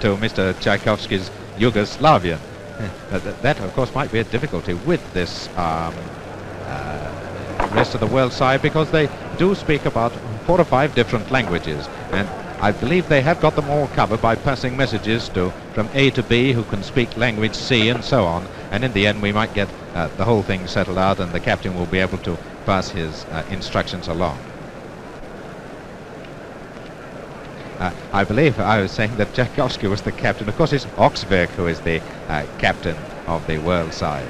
into Mr. Tchaikovsky's Yugoslavian. That, of course, might be a difficulty with this rest of the world side, because they do speak about 4 or 5 different languages, and I believe they have got them all covered by passing messages from A to B who can speak language C and so on, and in the end we might get the whole thing settled out and the captain will be able to pass his instructions along. I believe I was saying that Tchaikovsky was the captain. Of course, it's Oxberg who is the captain of the world side.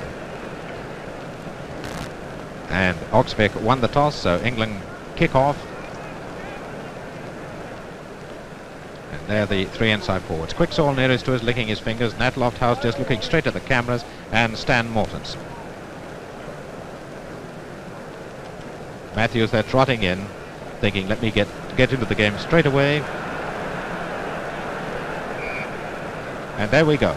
And Oxberg won the toss, so England kick off. And there the 3 inside forwards. Quicksall nearest to us, licking his fingers. Nat Lofthouse just looking straight at the cameras, and Stan Mortensen. Matthews there trotting in, thinking, let me get into the game straight away. And there we go.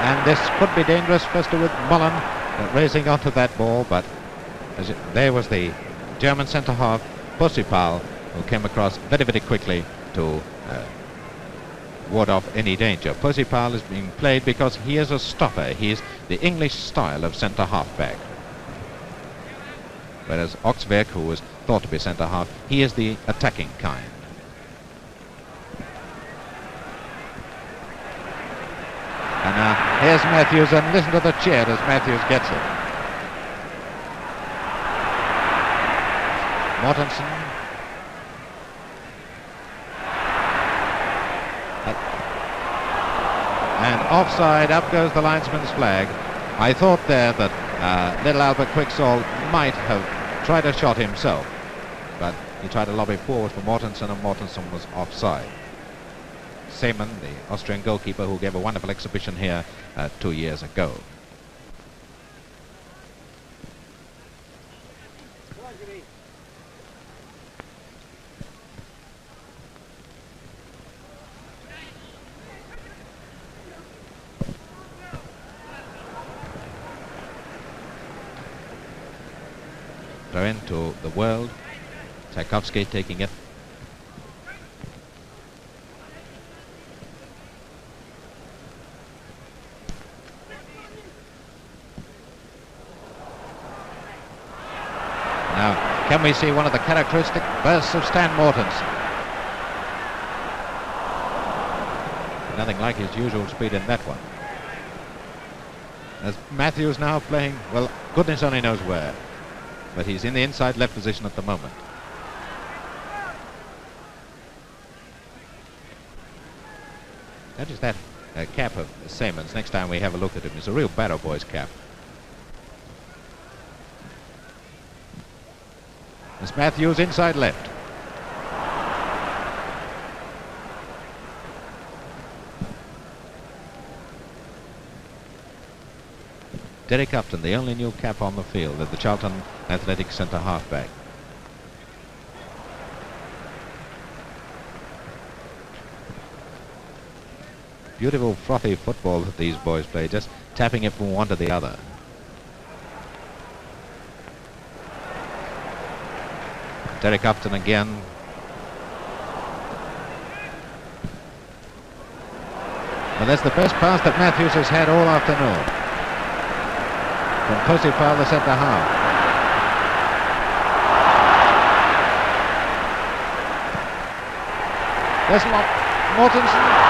And this could be dangerous, first with Mullen racing onto that ball, but there was the German centre-half, Pussipal, who came across very, very quickly to ward off any danger. Pussipal is being played because he is a stopper. He is the English style of centre-half-back. Whereas Oxberg, who was thought to be centre-half, he is the attacking kind. And now here's Matthews, and listen to the cheer as Matthews gets it. Mortensen. And offside, up goes the linesman's flag. I thought there that little Albert Quicksall might have tried a shot himself, but he tried to lob it forward for Mortensen, and Mortensen was offside. Seaman, the Austrian goalkeeper who gave a wonderful exhibition here 2 years ago. Throw into the world. Tchaikovsky taking it. Now, can we see one of the characteristic bursts of Stan Mortensen? Nothing like his usual speed in that one. As Matthews now playing, well, goodness only knows where, but he's in the inside left position at the moment. Notice that cap of Seaman's. Next time we have a look at him, it's a real Barrow Boys cap. It's Matthews inside left. Derek Upton, the only new cap on the field at the Charlton Athletic centre halfback. Beautiful frothy football that these boys play, just tapping it from one to the other. Derek Upton again. Well, that's the best pass that Matthews has had all afternoon. From Pussipal, the centre half. There's Mortensen.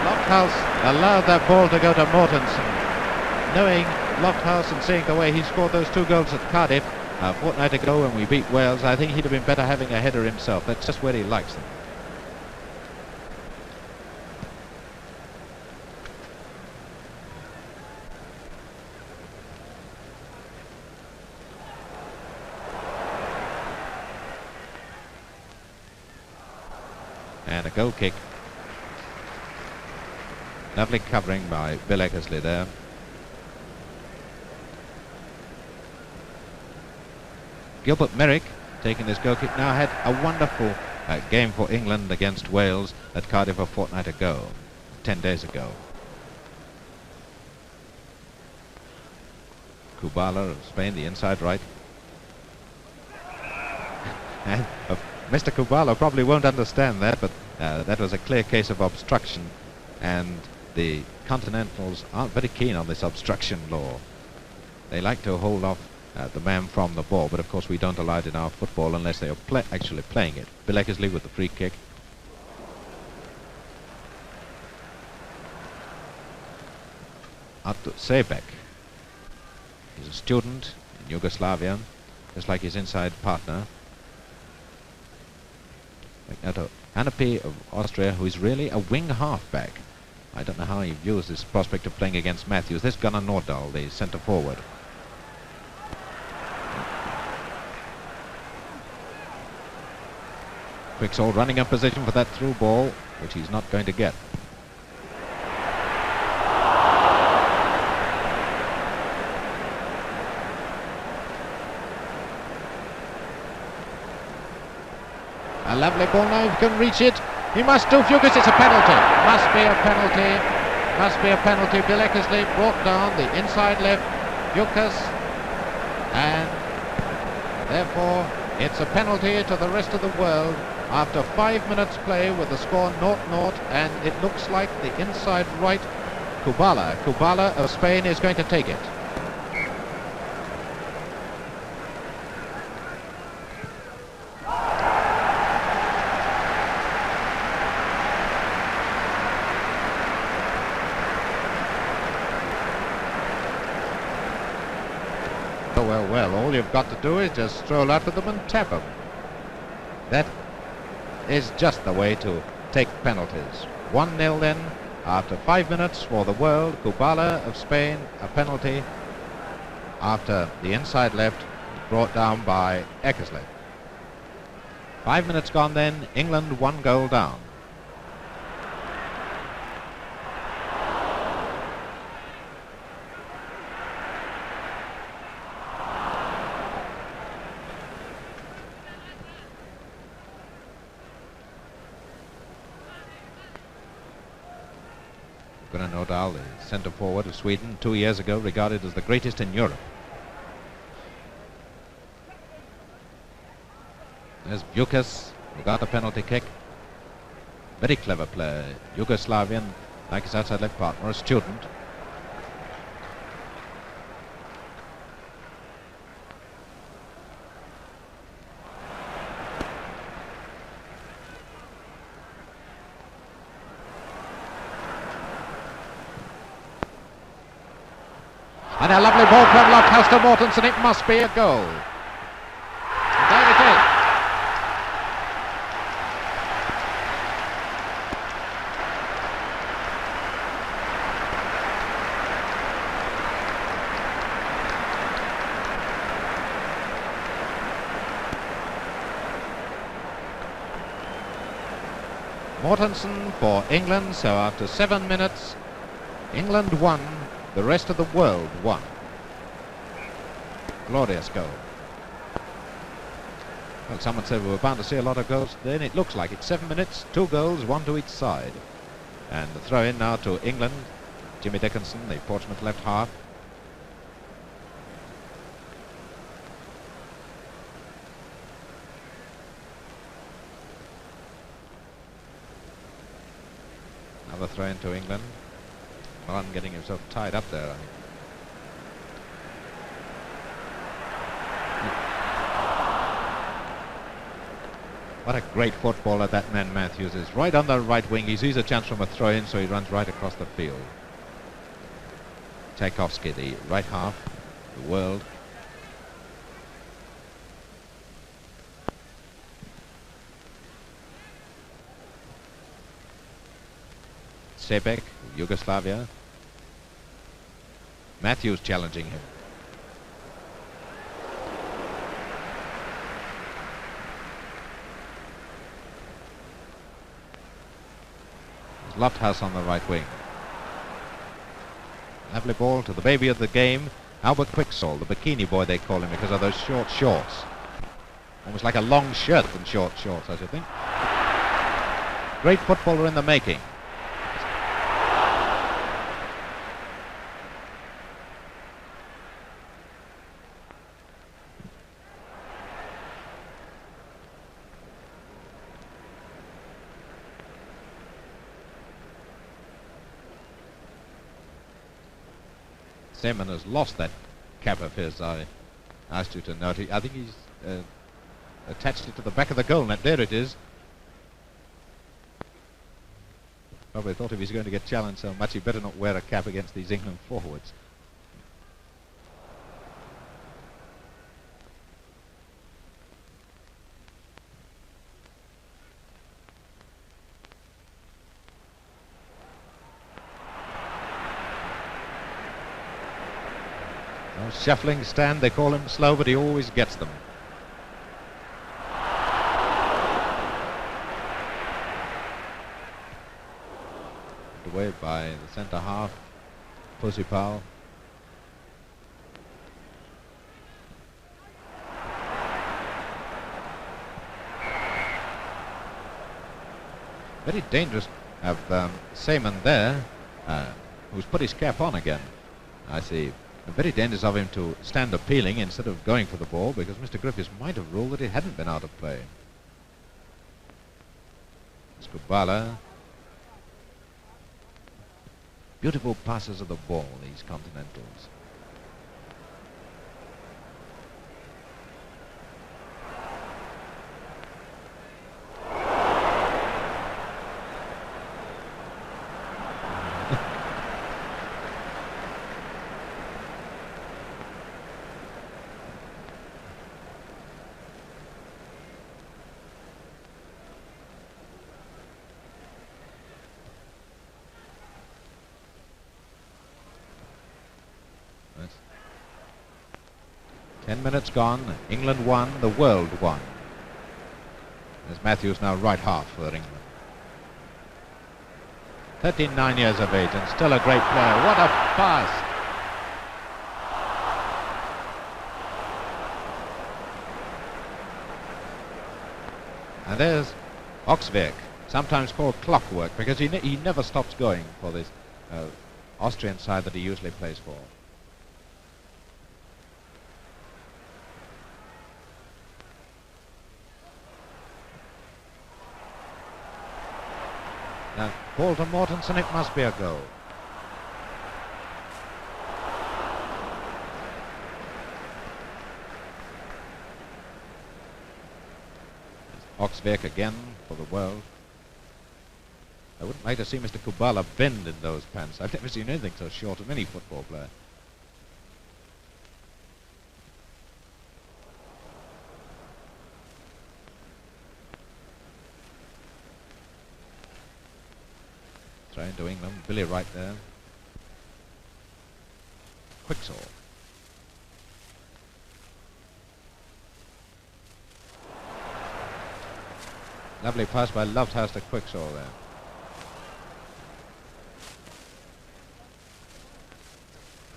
Lofthouse allowed that ball to go to Mortensen, knowing Lofthouse and seeing the way he scored those 2 goals at Cardiff a fortnight ago when we beat Wales. I think he'd have been better having a header himself. That's just where he likes them. And a goal kick. Lovely covering by Bill Eckersley there. Gilbert Merrick, taking this goal kick, now had a wonderful game for England against Wales at Cardiff a fortnight ago, 10 days ago. Kubala of Spain, the inside right. And Mr. Kubala probably won't understand that, but that was a clear case of obstruction, and the Continentals aren't very keen on this obstruction law. They like to hold off the man from the ball, but of course we don't allow it in our football unless they are actually playing it. Bill Eckersley with the free kick. Out to Sebek. He's a student in Yugoslavia, just like his inside partner. Now to Hanapi of Austria, who is really a wing half-back. I don't know how he views this prospect of playing against Matthews. This Gunnar Nordahl, the centre forward. Quicksall running up position for that through ball, which he's not going to get. A lovely ball now, if he can reach it. He must do, Fuchs, it's a penalty. Must be a penalty. Must be a penalty. Bill Eckersley brought down the inside left, Fuchs, and therefore it's a penalty to the rest of the world after 5 minutes play with the score 0-0, and it looks like the inside right Kubala of Spain is going to take it. Well, all you've got to do is just stroll out with them and tap them. That is just the way to take penalties. 1-0 then, after 5 minutes for the world. Kubala of Spain, a penalty after the inside left, brought down by Eckersley. 5 minutes gone then, England 1 goal down. Gunnar Nordahl, the centre forward of Sweden, 2 years ago regarded as the greatest in Europe. There's Bukas, who got a penalty kick. Very clever player, Yugoslavian, like his outside left partner, a student. And a lovely ball from Lofthouse to Mortensen. It must be a goal. And there it is. Mortensen for England. So after 7 minutes, England won. The rest of the world won. Glorious goal. Well, someone said we were bound to see a lot of goals then. It looks like it. 7 minutes, 2 goals, 1 to each side. And the throw in now to England. Jimmy Dickinson, the Portsmouth left half. Another throw in to England. Mullen getting himself tied up there, I think. What a great footballer that man Matthews is. Right on the right wing, he sees a chance from a throw-in, so he runs right across the field. Tchaikovsky, the right half, the world. Sebek, Yugoslavia. Matthews challenging him. Lofthouse on the right wing. Lovely ball to the baby of the game, Albert Quicksall, the bikini boy they call him because of those short shorts. Almost like a long shirt than short shorts, I should think. Great footballer in the making. Seaman has lost that cap of his. I asked you to note. I think he's attached it to the back of the goal net. There it is. Probably thought if he's going to get challenged so much, he better not wear a cap against these England forwards. No shuffling stand, they call him slow, but he always gets them. Away by the centre half, Pusipal. Very dangerous of Seaman there, who's put his cap on again. I see. Very dangerous of him to stand appealing instead of going for the ball, because Mr. Griffiths might have ruled that it hadn't been out of play. Skubala. Beautiful passes of the ball, these Continentals. That's 10 minutes gone. England won, the world won. There's Matthews now right half for England. 39 years of age and still a great player. What a pass! And there's Oxvik, sometimes called clockwork, because he never stops going for this Austrian side that he usually plays for. Now, ball to Mortensen, it must be a goal. Oxvik again for the world. I wouldn't like to see Mr. Kubala bend in those pants. I've never seen anything so short of any football player. Throw into England, Billy right there. Quicksaw. Lovely pass by Lovehouse to Quicksaw there.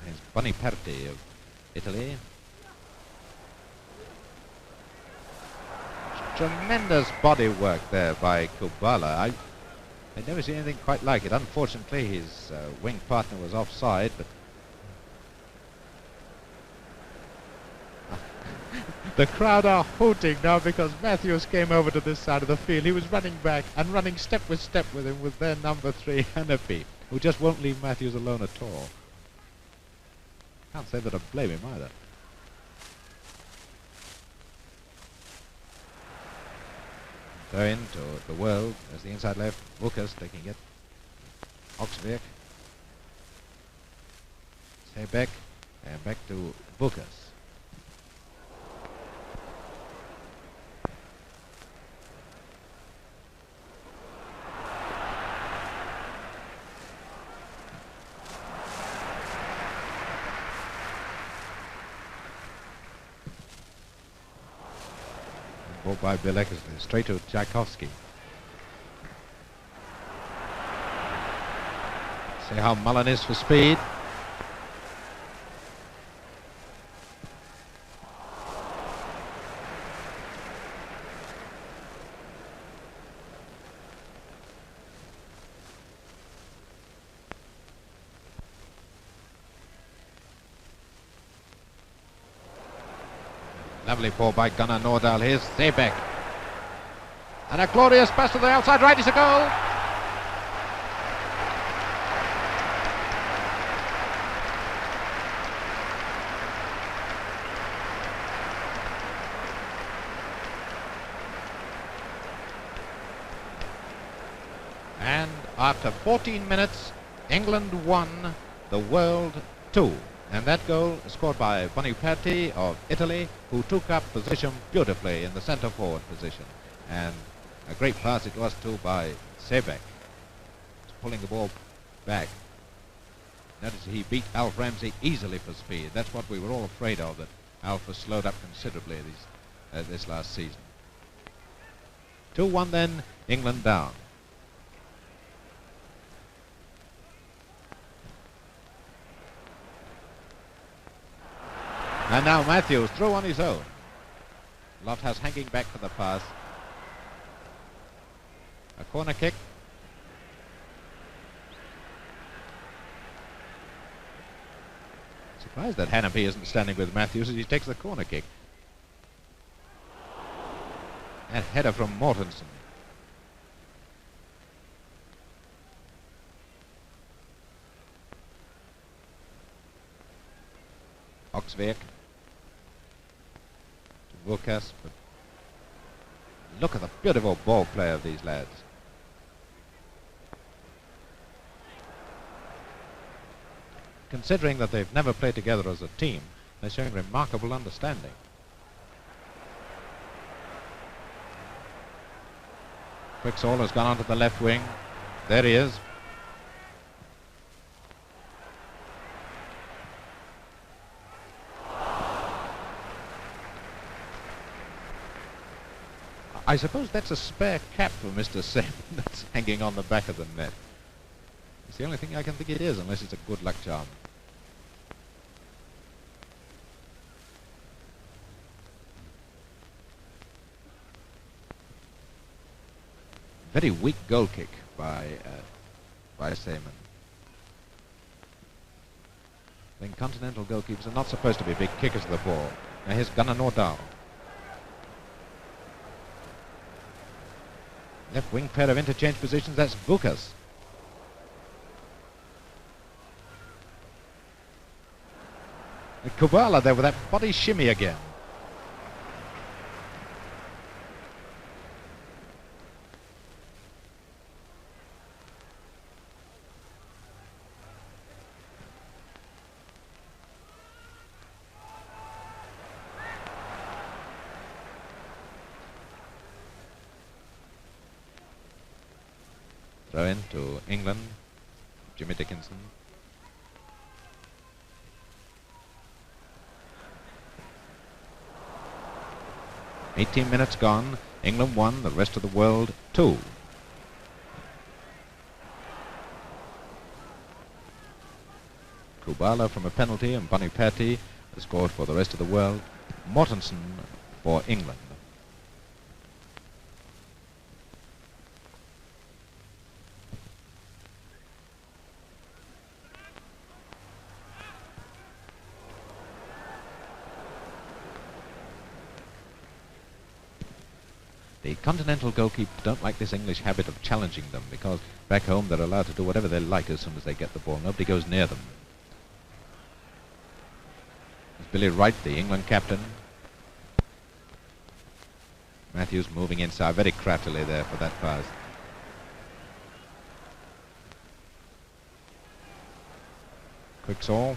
It's Boniperti of Italy. Tremendous body work there by Kubala. I'd never seen anything quite like it. Unfortunately, his wing partner was offside, but the crowd are hooting now because Matthews came over to this side of the field. He was running back and running step with him with their number 3, Hennepy, who just won't leave Matthews alone at all. Can't say that I blame him either. Throw into the world as the inside left. Buscas taking it. Oxvik. Sebek. And back to Buscas. Ball by Bilek straight to Tchaikovsky. See how Mullen is for speed. Lovely ball by Gunnar Nordahl. Here's Sebek. And a glorious pass to the outside right. It's a goal. And after 14 minutes, England won the World 2. And that goal is scored by Boniperti of Italy, who took up position beautifully in the centre forward position. And a great pass it was too by Sebek, pulling the ball back. Notice he beat Alf Ramsey easily for speed. That's what we were all afraid of, that Alf was slowed up considerably this last season. 2-1 then, England down. And now Matthews through on his own. Loftus hanging back for the pass. A corner kick. Surprised that Hannapy isn't standing with Matthews as he takes the corner kick. And header from Mortensen. Oxvik. Buscas, but look at the beautiful ball play of these lads. Considering that they've never played together as a team, they're showing remarkable understanding. Quicksall has gone onto the left wing. There he is. I suppose that's a spare cap for Mr. Seb that's hanging on the back of the net. It's the only thing I can think it is, unless it's a good luck charm. Very weak goal kick by Seaman. I think continental goalkeepers are not supposed to be big kickers of the ball. Now here's Gunnar Nordahl. Left wing pair of interchange positions, that's Buscas. And Kubala there with that body shimmy again. Throw in to England, Jimmy Dickinson. "18 minutes gone, England 1, the rest of the world 2. Kubala from a penalty and Boniperti has scored for the rest of the world. Mortensen for England. The continental goalkeepers don't like this English habit of challenging them, because back home they're allowed to do whatever they like as soon as they get the ball. Nobody goes near them. There's Billy Wright, the England captain. Matthews moving inside very craftily there for that pass. Quicksall.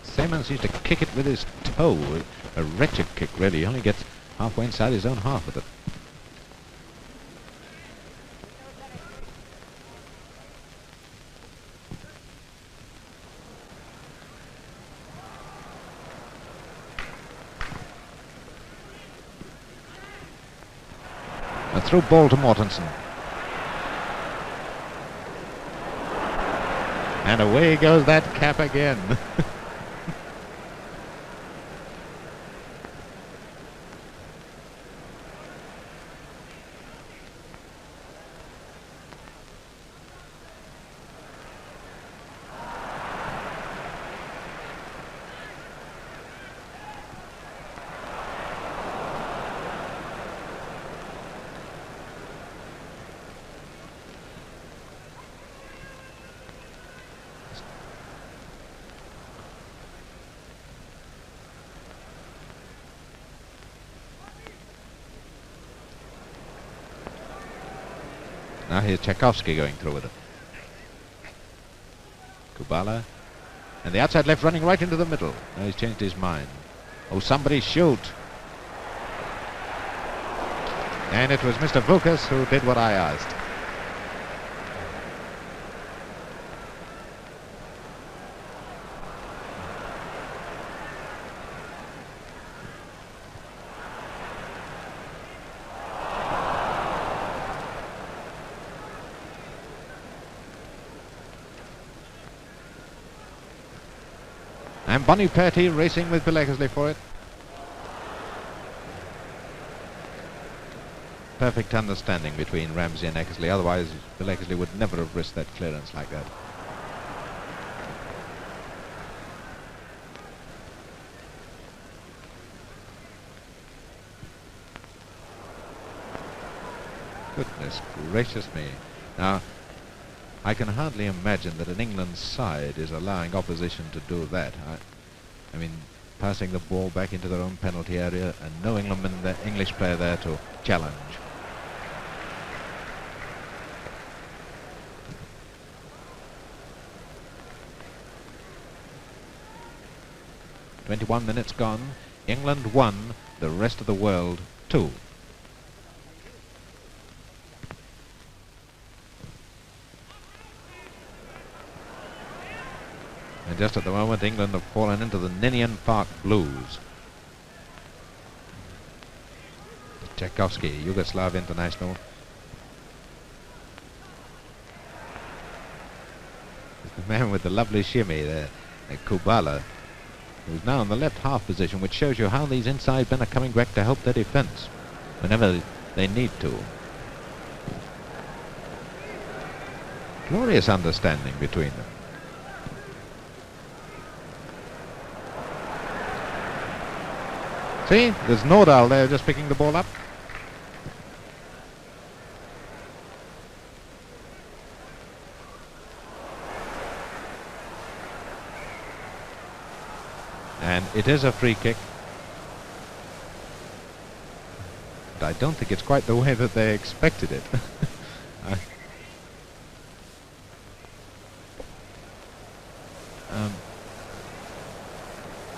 Seaman seems to kick it with his toe. A wretched kick, really. He only gets halfway inside his own half with it. A through ball to Mortensen. And away goes that cap again. Now here's Tchaikovsky going through with it. Kubala. And the outside left running right into the middle. Now he's changed his mind. Oh, somebody shoot. And it was Mr. Vukas who did what I asked. And Boniperti racing with Leckersley for it. Perfect understanding between Ramsey and Eckersley, otherwise Leckersley would never have risked that clearance like that. Goodness gracious me. Now, I can hardly imagine that an England side is allowing opposition to do that. I mean, passing the ball back into their own penalty area and no English player there to challenge. "21 minutes gone. England 1, the rest of the world 2. And just at the moment, England have fallen into the Ninian Park blues. Tchaikovsky, Yugoslav international. The man with the lovely shimmy there, Kubala, who's now in the left half position, which shows you how these inside men are coming back to help their defence whenever they need to. Glorious understanding between them. See, there's Nordahl there just picking the ball up. And it is a free kick. But I don't think it's quite the way that they expected it.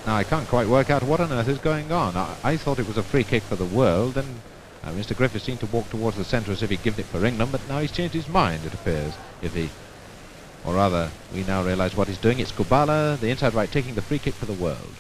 Now I can't quite work out what on earth is going on. I thought it was a free kick for the world, and Mr. Griffiths seemed to walk towards the centre as if he'd given it for England, but now he's changed his mind, it appears. Or rather, we now realise what he's doing. It's Kubala, the inside right, taking the free kick for the world.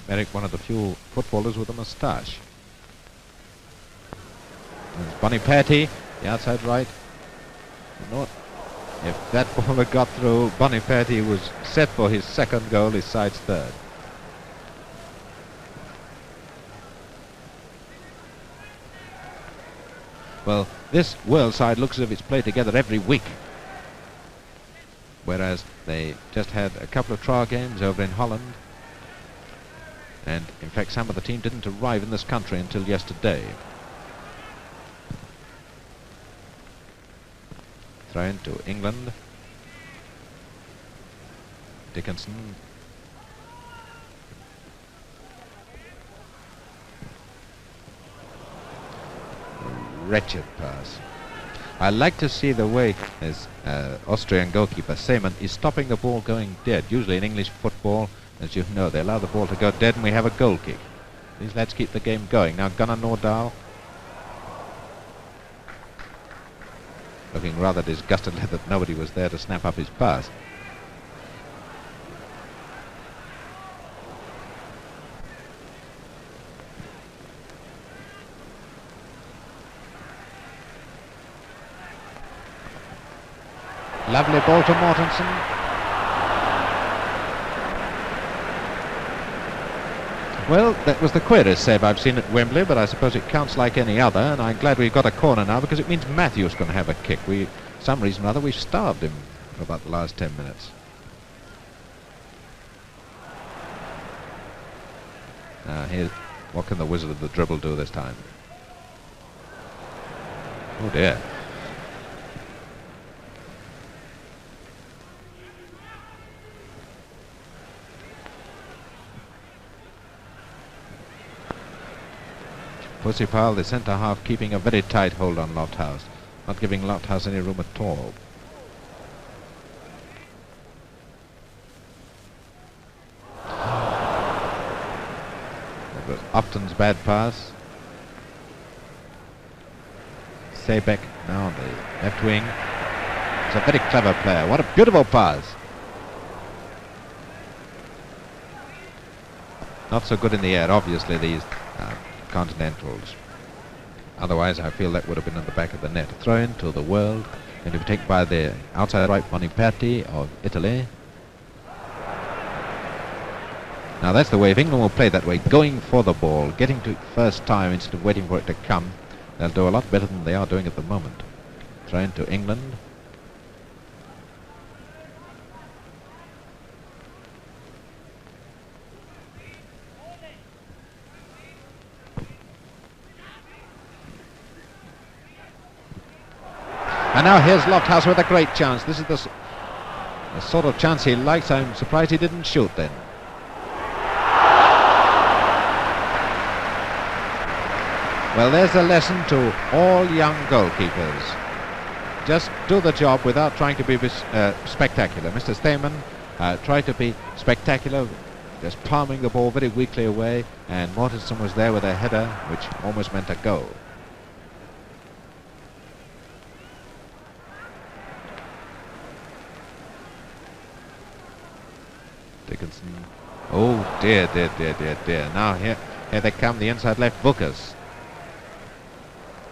Merrick, one of the few footballers with a moustache. Boniperti, the outside right. If that ball had got through, Boniperti was set for his second goal, his side's third. Well, this world side looks as if it's played together every week. Whereas they just had a couple of trial games over in Holland. And in fact, some of the team didn't arrive in this country until yesterday. Throw into England. Dickinson. Wretched pass. I like to see the way as Austrian goalkeeper Seaman is stopping the ball going dead. Usually in English football, as you know, they allow the ball to go dead and we have a goal kick. These lads keep the game going. Now Gunnar Nordahl, looking rather disgusted that nobody was there to snap up his pass. Lovely ball to Mortensen. Well, that was the queerest save I've seen at Wembley, but I suppose it counts like any other, and I'm glad we've got a corner now because it means Matthew's going to have a kick. For some reason or other, we've starved him for about the last 10 minutes. Now, what can the wizard of the dribble do this time? Oh dear. Pussipal, the centre half, keeping a very tight hold on Lofthouse, not giving Lofthouse any room at all. That was Upton's bad pass. Sebeck now on the left wing. He's a very clever player. What a beautiful pass. Not so good in the air, obviously, these continentals. Otherwise, I feel that would have been in the back of the net. Throw in to the world, going to be taken by the outside right Boniperti of Italy. Now that's the way, if England will play that way, going for the ball, getting to it first time instead of waiting for it to come, they'll do a lot better than they are doing at the moment. Throw in to England. And now here's Lofthouse with a great chance. This is the sort of chance he likes. I'm surprised he didn't shoot then. Well, there's a lesson to all young goalkeepers. Just do the job without trying to be spectacular. Mr. Stamen tried to be spectacular, just palming the ball very weakly away, and Mortensen was there with a header which almost meant a goal. Dickinson. Oh dear, dear, dear, dear, dear. Now here they come, the inside left Buscas.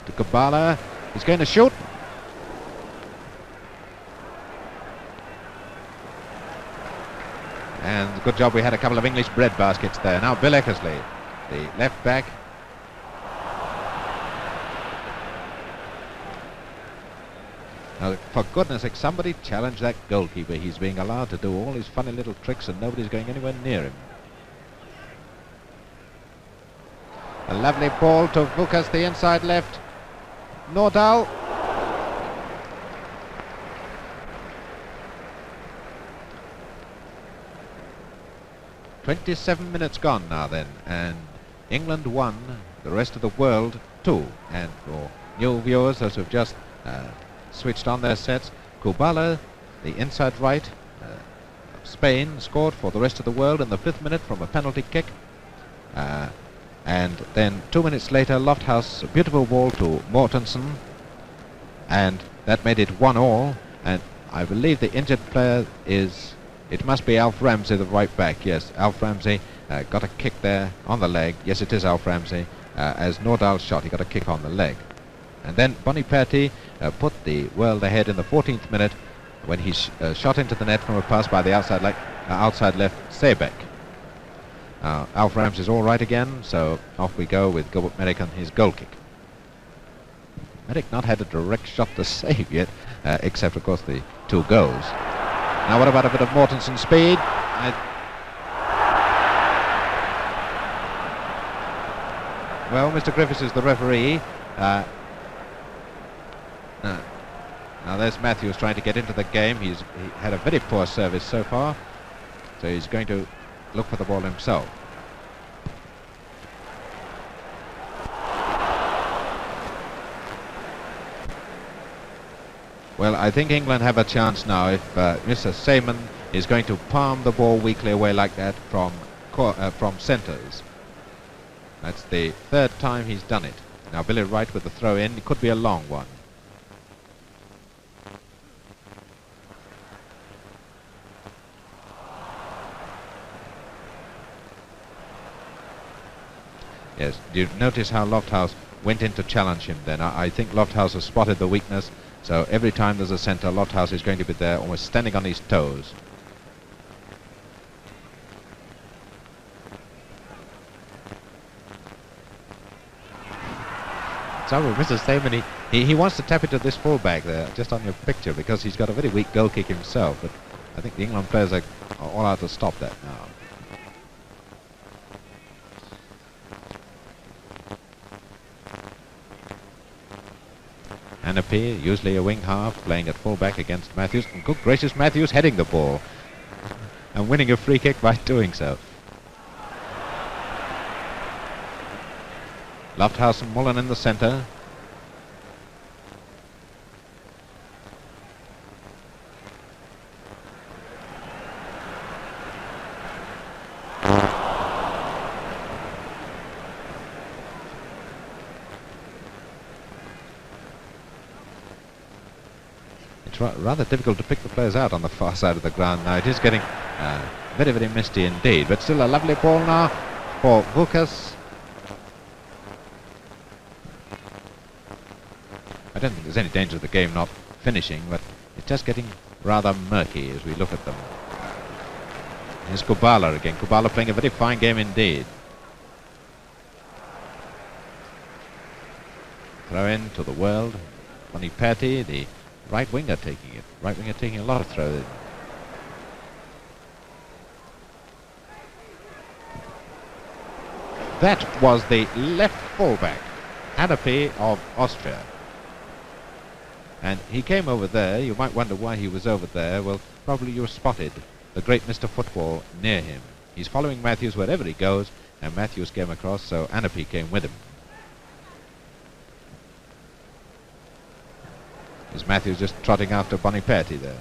To Kabala. He's going to shoot. And good job, we had a couple of English bread baskets there. Now Bill Eckersley, the left back. Now, for goodness sake, somebody challenge that goalkeeper. He's being allowed to do all his funny little tricks and nobody's going anywhere near him. A lovely ball to Buscas, the inside left. Nordahl. "27 minutes gone now then, and England 1, the rest of the world 2. And for new viewers, those who've just switched on their sets, Kubala, the inside right, Spain, scored for the rest of the world in the 5th minute from a penalty kick. And then 2 minutes later, Lofthouse, a beautiful ball to Mortensen, and that made it 1-1. And I believe the injured player is, it must be Alf Ramsey, the right back. Yes, Alf Ramsey got a kick there on the leg. Yes, it is Alf Ramsey. As Nordahl shot, he got a kick on the leg. And then Boniperti put the world ahead in the 14th minute when he shot into the net from a pass by the outside left Sebeck. Alf Ramsey's all right again, so off we go with Gilbert Merrick and his goal kick. Merrick not had a direct shot to save yet, except of course the 2 goals. Now what about a bit of Mortensen speed? Well, Mr. Griffiths is the referee. Now there's Matthews trying to get into the game. He had a very poor service so far, so he's going to look for the ball himself. Well, I think England have a chance now if Mr. Seaman is going to palm the ball weakly away like that from centres. That's the 3rd time he's done it. Now Billy Wright with the throw in. It could be a long one. Yes, do you notice how Lofthouse went in to challenge him then? I think Lofthouse has spotted the weakness, so every time there's a centre, Lofthouse is going to be there almost standing on his toes. So Mr. Stamen, he wants to tap it to this fullback there, just on your picture, because he's got a very weak goal kick himself, but I think the England players are all out to stop that now. Anapi, usually a wing half, playing at fullback against Matthews. And good gracious, Matthews heading the ball and winning a free kick by doing so. Lofthouse and Mullen in the centre. It's rather difficult to pick the players out on the far side of the ground now. It is getting very, very misty indeed, but still a lovely ball now for Buscas. I don't think there's any danger of the game not finishing, but it's just getting rather murky as we look at them. Here's Kubala again. Kubala playing a very fine game indeed. Throw in to the world. Bonipati, the right winger, taking it. Right winger taking a lot of throw in. That was the left fullback, Anapi of Austria. And he came over there. You might wonder why he was over there. Well, probably you spotted the great Mr. Football near him. He's following Matthews wherever he goes, and Matthews came across, so Anapi came with him. Is Matthews just trotting after Bonipati there?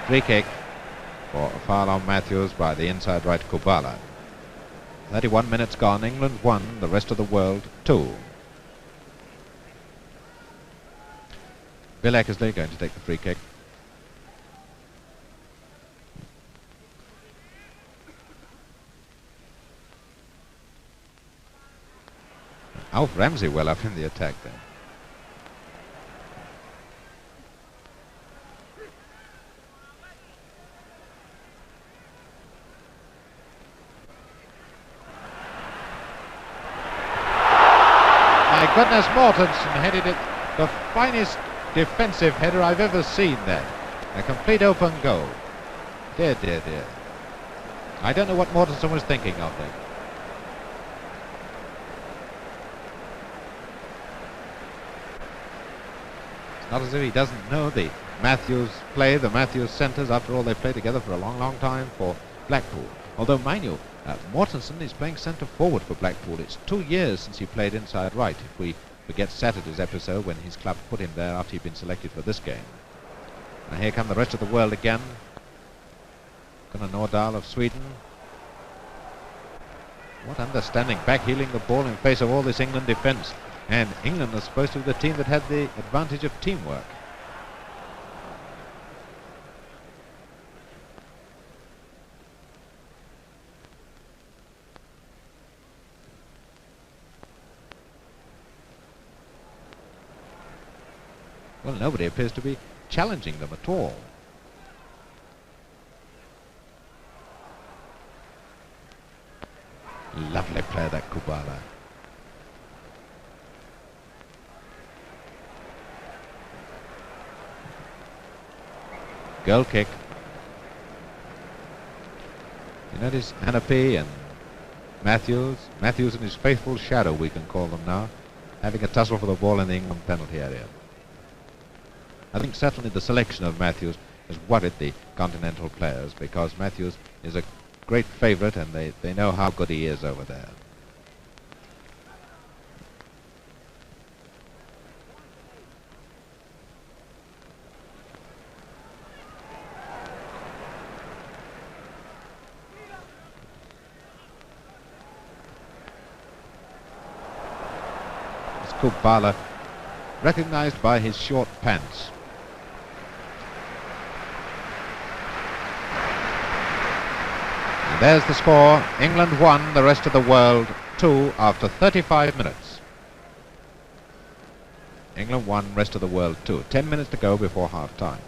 Free kick for a foul on Matthews by the inside right Kubala. 31 minutes gone. England 1, the rest of the world 2. Bill Eckersley going to take the free kick. Alf Ramsey well up in the attack there. My goodness, Mortensen headed it, the finest defensive header I've ever seen there. A complete open goal. Dear, dear, dear. I don't know what Mortensen was thinking of there. It's not as if he doesn't know the Matthews play, the Matthews centres. After all, they played together for a long, long time for Blackpool. Although, mind you, Mortensen is playing centre forward for Blackpool. It's 2 years since he played inside right, if we forget Saturday's episode when his club put him there after he'd been selected for this game. Now here come the rest of the world again. Gunnar Nordahl of Sweden. What understanding, backheeling the ball in face of all this England defence. And England was supposed to be the team that had the advantage of teamwork. Well, nobody appears to be challenging them at all. Lovely player, that Kubala. Goal kick. You notice Anapi and Matthews and his faithful shadow, we can call them now, having a tussle for the ball in the England penalty area. I think certainly the selection of Matthews has worried the continental players, because Matthews is a great favourite and they know how good he is over there. It's Kubala, recognised by his short pants. There's the score. England 1, the rest of the world 2 after 35 minutes. England 1, rest of the world 2. 10 minutes to go before half time.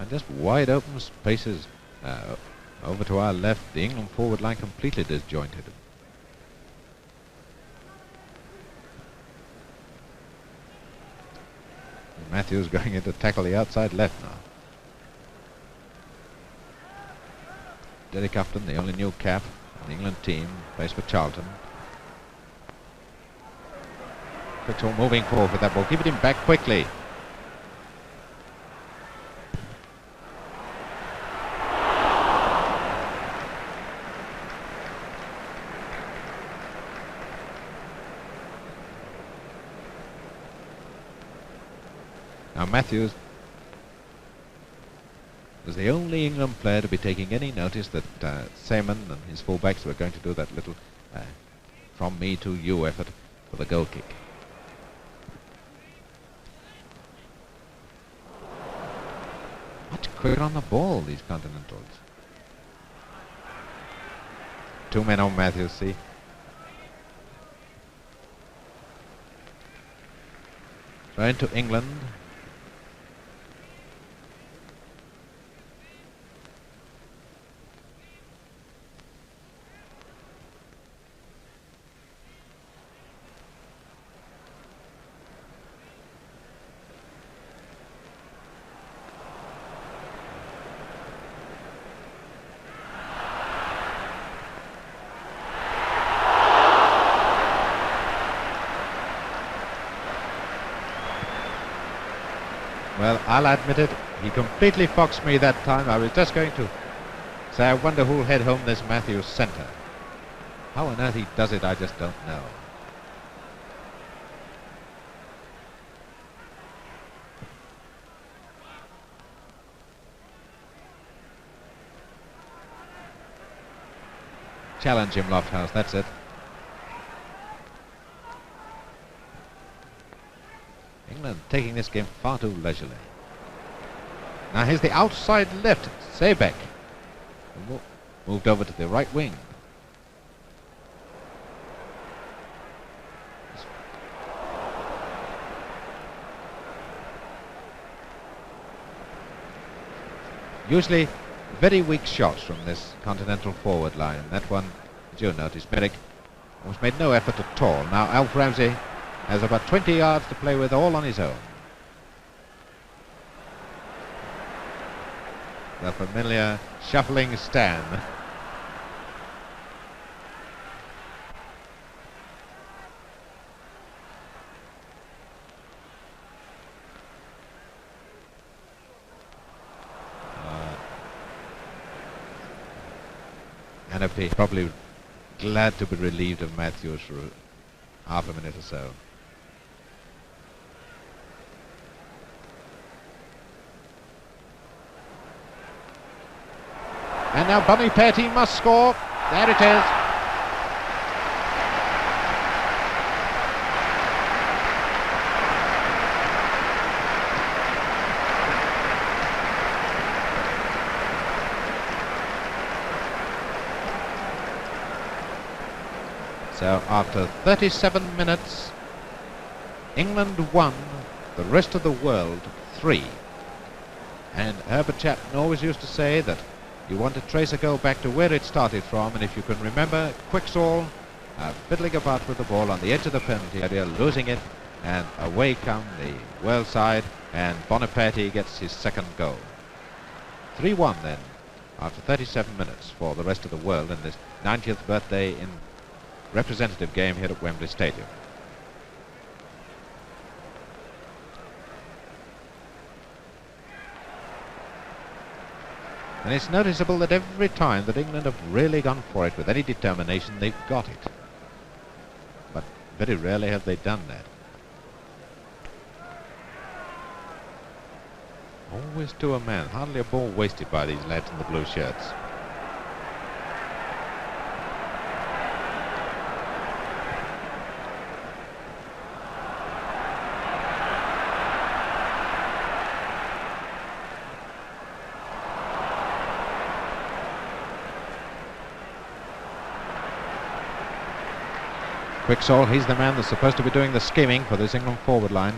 And just wide open spaces over to our left. The England forward line completely disjointed. Matthews going in to tackle the outside left now. Derek Upton, the only new cap on the England team, plays for Charlton. Quicksall moving forward with that ball, keeping him back quickly. Now Matthews was the only England player to be taking any notice that Seaman and his fullbacks were going to do that little from me to you effort for the goal kick. Much quicker on the ball, these Continentals. 2 men on Matthews, see? Throw into England. Well, I'll admit it, he completely foxed me that time. I was just going to say, I wonder who'll head home this Matthews centre. How on earth he does it, I just don't know. Challenge him, Lofthouse, that's it. England taking this game far too leisurely. Now here's the outside left, Seebeck. Moved over to the right wing. Usually very weak shots from this Continental forward line. That one, as you'll notice, Merrick almost made no effort at all. Now Alf Ramsey has about 20 yards to play with, all on his own. The familiar shuffling Stan. Anapy probably glad to be relieved of Matthews for half a minute or so. And now Boniperti must score. There it is. So after 37 minutes, England 1, the rest of the world 3. And Herbert Chapman always used to say that you want to trace a goal back to where it started from, and if you can remember, Quicksall fiddling about with the ball on the edge of the penalty area, losing it, and away come the world side, and Boniperti gets his second goal. 3-1 then, after 37 minutes for the rest of the world in this 90th birthday in representative game here at Wembley Stadium. And it's noticeable that every time that England have really gone for it with any determination, they've got it. But very rarely have they done that. Always to a man, hardly a ball wasted by these lads in the blue shirts. Quicksall, he's the man that's supposed to be doing the scheming for this England forward line.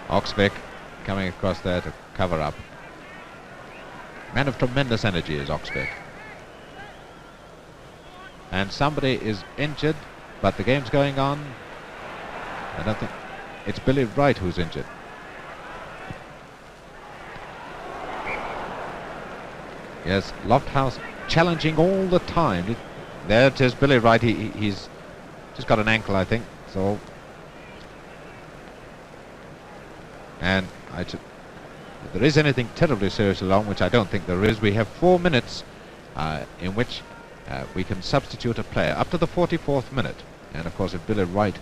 Oxvik coming across there to cover up. Man of tremendous energy is Oxvik. And somebody is injured, but the game's going on. I don't think it's Billy Wright who's injured. Yes, Lofthouse challenging all the time. There it is, Billy Wright. He's just got an ankle, I think. So, and if there is anything terribly serious along, which I don't think there is, we have 4 minutes in which we can substitute a player up to the 44th minute. And of course, if Billy Wright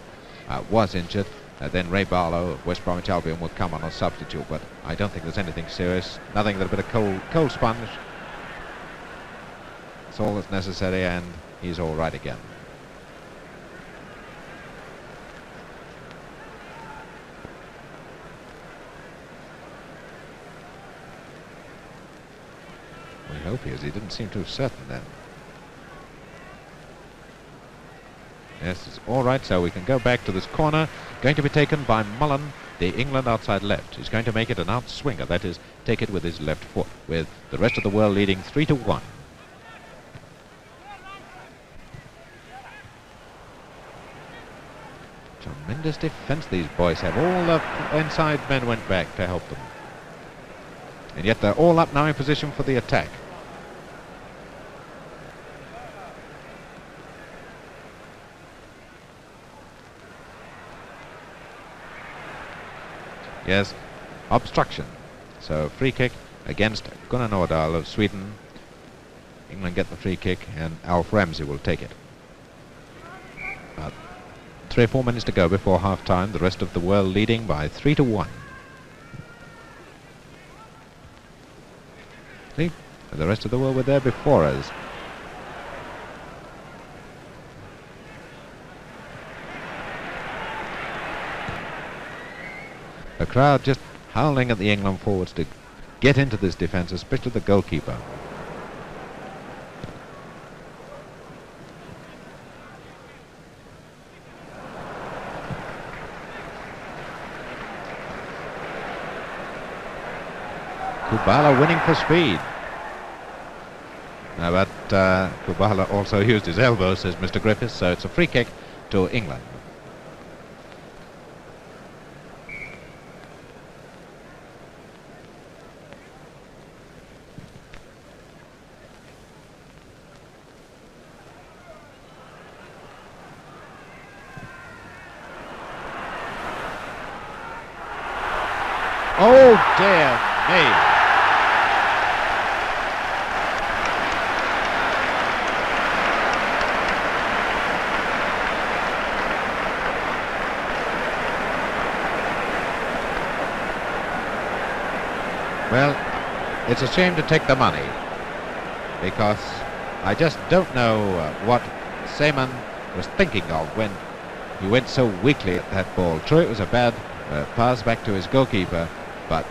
was injured, then Ray Barlow of West Bromwich Albion will come on as substitute. But I don't think there's anything serious. Nothing that a bit of cold sponge. That's all that's necessary, and he's all right again. We hope he is. He didn't seem too certain then. Yes, it's all right, so we can go back to this corner. Going to be taken by Mullen, the England outside left. He's going to make it an outswinger, that is, take it with his left foot, with the rest of the world leading 3-1. Tremendous defence these boys have. All the inside men went back to help them. And yet they're all up now in position for the attack. Yes, obstruction. So free kick against Gunnar Nordahl of Sweden. England get the free kick and Alf Ramsey will take it. 3 or 4 minutes to go before half time. The rest of the world leading by 3-1. See, the rest of the world were there before us. The crowd just howling at the England forwards to get into this defence, especially the goalkeeper. Kubala winning for speed. Now, but Kubala also used his elbow, says Mr. Griffiths, so it's a free kick to England. Oh dear me. Well, it's a shame to take the money, because I just don't know what Seaman was thinking of when he went so weakly at that ball. True, it was a bad pass back to his goalkeeper, but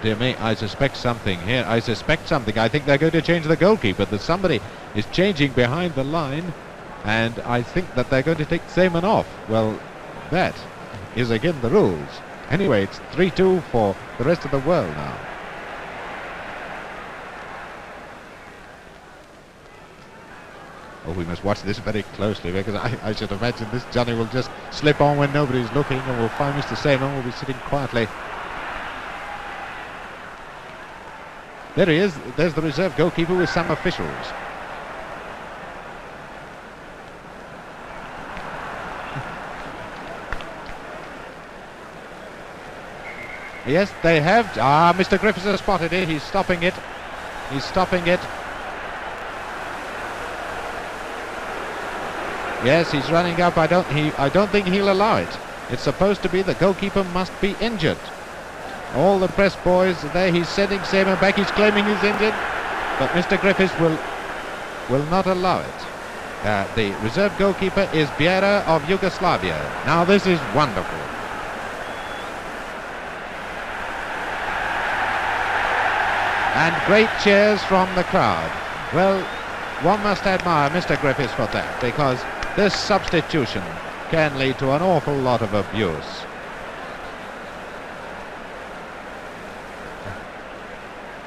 dear me, I suspect something here. I suspect something. I think they're going to change the goalkeeper. That somebody is changing behind the line, and I think that they're going to take Seaman off. Well, that is again the rules. Anyway, it's 3-2 for the rest of the world now. Oh, we must watch this very closely, because I should imagine this Johnny will just slip on when nobody's looking, and we'll find Mr. Seaman will be sitting quietly. There he is. There's the reserve goalkeeper with some officials. Yes, they have. Mr. Griffiths has spotted it. He's stopping it. He's stopping it. Yes, he's running up. I don't think he'll allow it. It's supposed to be the goalkeeper must be injured. All the press boys are there. He's sending Seaman back. He's claiming he's injured, but Mr. Griffiths will not allow it. The reserve goalkeeper is Biera of Yugoslavia. Now this is wonderful. And great cheers from the crowd. Well, one must admire Mr. Griffiths for that, because this substitution can lead to an awful lot of abuse.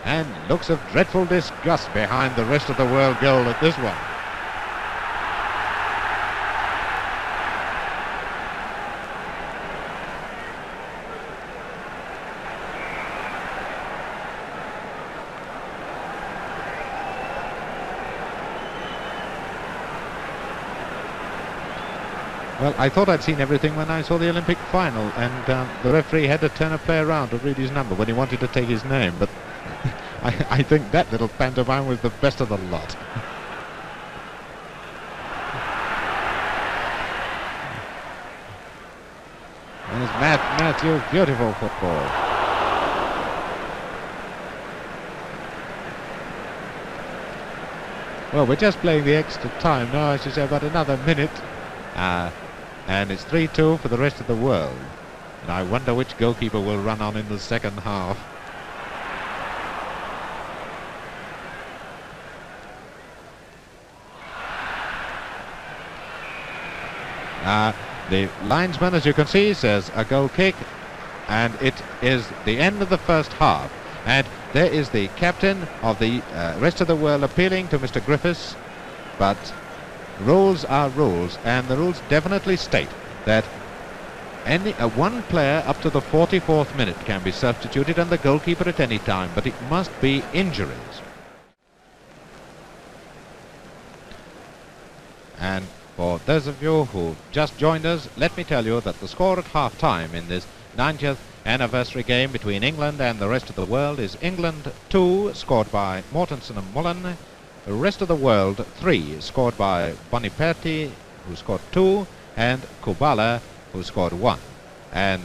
And looks of dreadful disgust behind the rest of the world goal at this one. Well, I thought I'd seen everything when I saw the Olympic final, and the referee had to turn a player around to read his number when he wanted to take his name, but I think that little pantomime was the best of the lot. There's Matthew, beautiful football. Well, we're just playing the extra time now, as you say, about another minute. And it's 3-2 for the rest of the world. And I wonder which goalkeeper will run on in the second half. The linesman, as you can see, says a goal kick, and it is the end of the first half. And there is the captain of the rest of the world appealing to Mr. Griffiths, but rules are rules, and the rules definitely state that one player up to the 44th minute can be substituted and the goalkeeper at any time, but it must be injuries. And for those of you who just joined us, let me tell you that the score at half-time in this 90th anniversary game between England and the rest of the world is England 2, scored by Mortensen and Mullen. The rest of the world 3, scored by Boniperti, who scored 2, and Kubala, who scored 1. And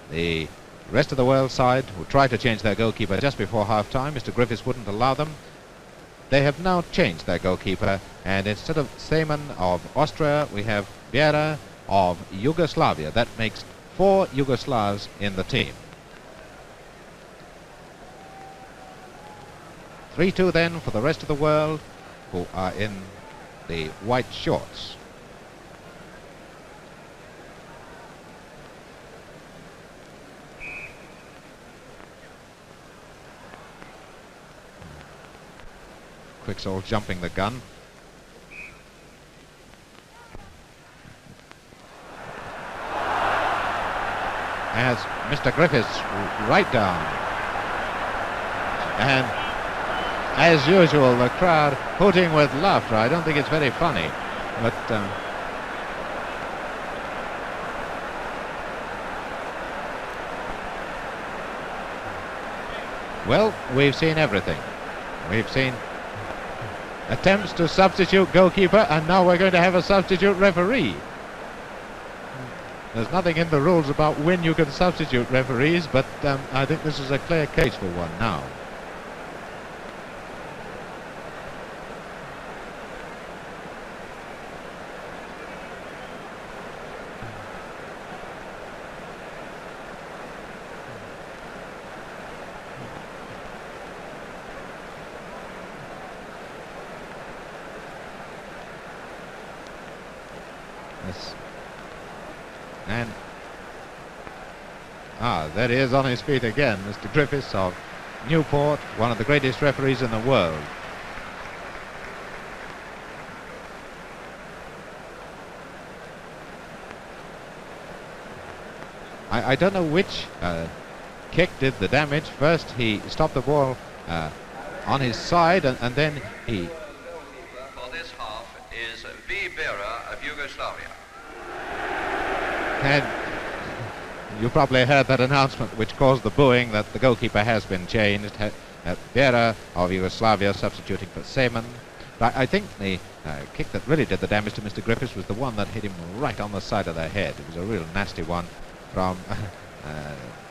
the rest of the world side, who tried to change their goalkeeper just before half-time, Mr. Griffiths wouldn't allow them. They have now changed their goalkeeper, and instead of Seaman of Austria, we have Viera of Yugoslavia. That makes 4 Yugoslavs in the team. 3-2 then for the rest of the world, who are in the white shorts. Quicksall jumping the gun. As Mr. Griffiths right down. And as usual, the crowd hooting with laughter. I don't think it's very funny, but well, we've seen everything. We've seen attempts to substitute goalkeeper, and now we're going to have a substitute referee. There's nothing in the rules about when you can substitute referees, but I think this is a clear case for one now. Yes. And there he is on his feet again, Mr. Griffiths of Newport, one of the greatest referees in the world. I don't know which kick did the damage. First he stopped the ball on his side, and then he... For this half is Viera of Yugoslavia. And you probably heard that announcement which caused the booing that the goalkeeper has been changed. Viera of Yugoslavia substituting for Seaman. But I think the kick that really did the damage to Mr. Griffiths was the one that hit him right on the side of the head. It was a real nasty one from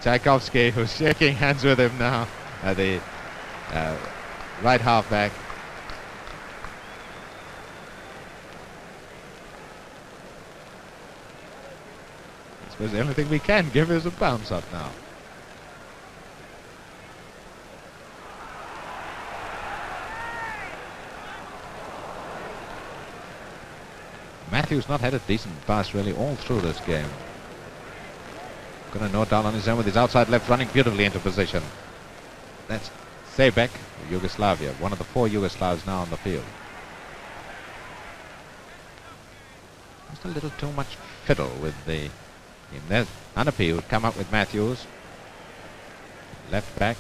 Tchaikovsky, who's shaking hands with him now, the right half-back. I suppose the only thing we can give is a bounce up now. Matthews not had a decent pass really all through this game. Got a note down on his own with his outside left running beautifully into position. That's Sebek, Yugoslavia, one of the 4 Yugoslavs now on the field. Just a little too much fiddle with the team. There's Anapi who'd come up with Matthews. Left back.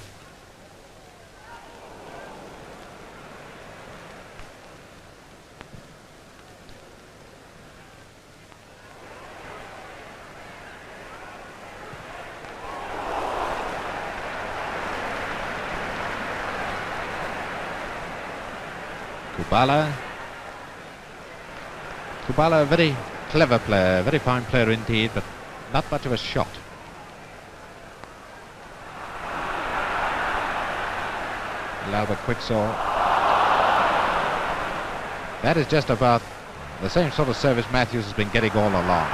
Kubala. Kubala, a very clever player, very fine player indeed, but not much of a shot. Albert Quicksaw. That is just about the same sort of service Matthews has been getting all along.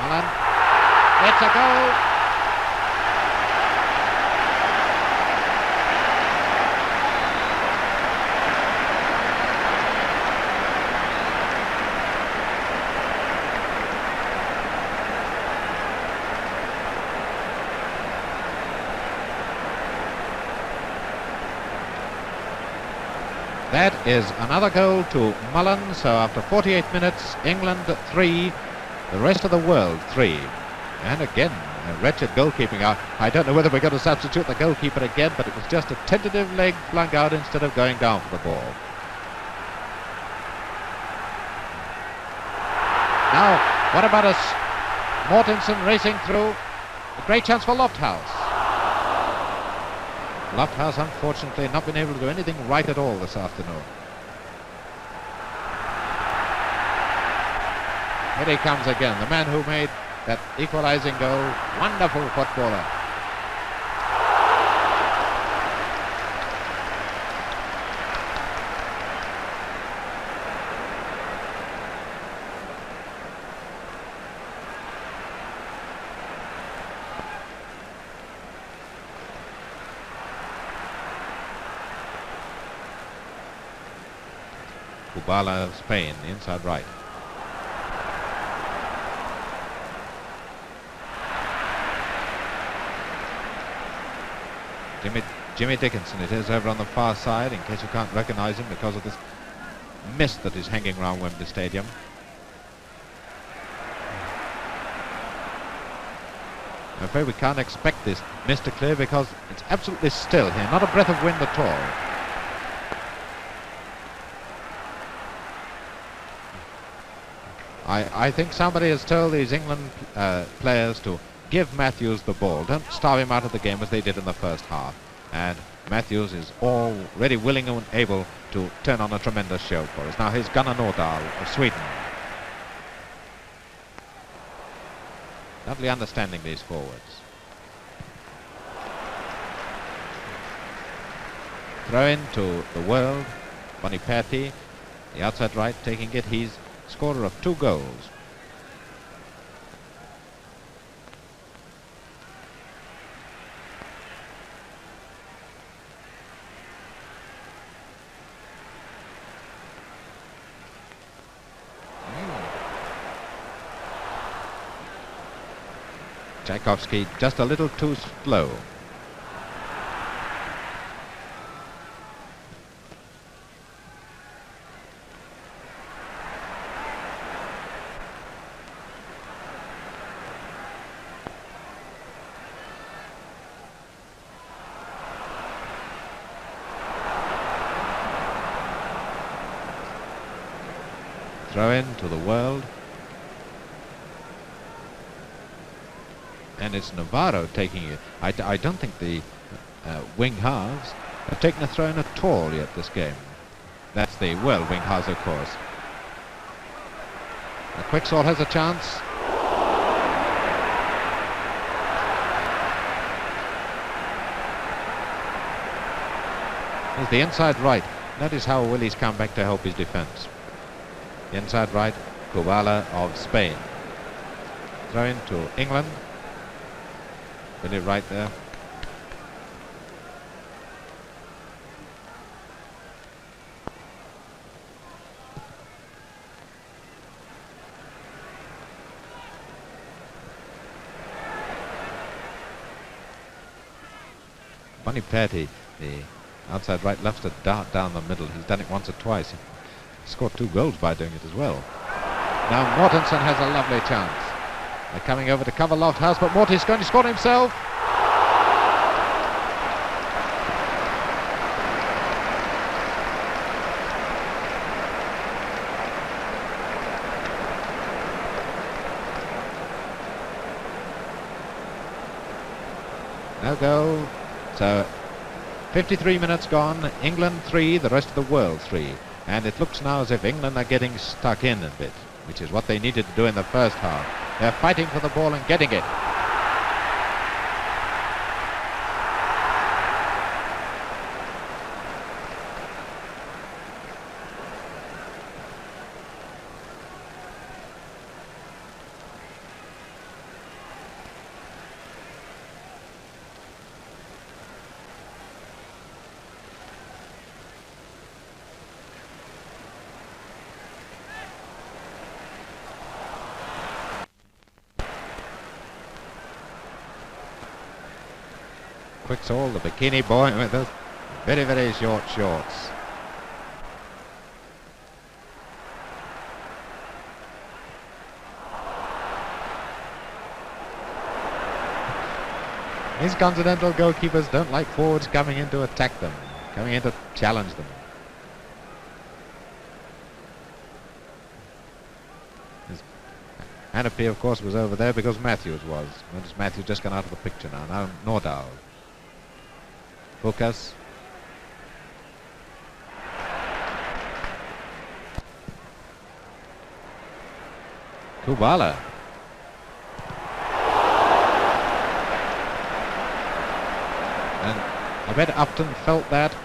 Mullen. It's a goal. That is another goal to Mullen. So after 48 minutes, England 3, the rest of the world 3. And again, a wretched goalkeeping out. I don't know whether we're going to substitute the goalkeeper again, but it was just a tentative leg flung out instead of going down for the ball. Now, what about us? Mortensen racing through. A great chance for Lofthouse. Lofthouse, unfortunately, not been able to do anything right at all this afternoon. Here he comes again, the man who made that equalizing goal. Wonderful footballer. Kubala, Spain, inside right. Jimmy Dickinson it is over on the far side, in case you can't recognize him because of this mist that is hanging around Wembley Stadium. I'm afraid we can't expect this mist to clear because it's absolutely still here, not a breath of wind at all. I think somebody has told these England players to give Matthews the ball. Don't starve him out of the game as they did in the first half. And Matthews is already willing and able to turn on a tremendous show for us. Now here's Gunnar Nordahl of Sweden. Lovely understanding, these forwards. Throw in to the world. Boniperti, the outside right, taking it. He's scorer of 2 goals. Tchaikovsky just a little too slow. Throw in to the world. And it's Navarro taking it. I don't think the wing halves have taken a throw in at all yet this game. That's the world wing halves, of course. Quicksaw has a chance. There's the inside right. Notice how well he's come back to help his defence. The inside right, Kubala of Spain. Throw in to England. Really right there. Boniperti, the outside right, loves to dart down the middle. He's done it once or twice. He scored 2 goals by doing it as well. Now Mortensen has a lovely chance. They're coming over to cover Lofthouse, but Morty's going to score himself. No goal. So 53 minutes gone. England 3, the rest of the world 3. And it looks now as if England are getting stuck in a bit, which is what they needed to do in the first half. They're fighting for the ball and getting it. Quicksall, the bikini boy with those very, very short shorts. These continental goalkeepers don't like forwards coming in to attack them, coming in to challenge them. Hannapy, of course, was over there because Matthews was. Notice Matthews just gone out of the picture now. Now Nordahl. Buscas. Kubala. And I bet Upton felt that.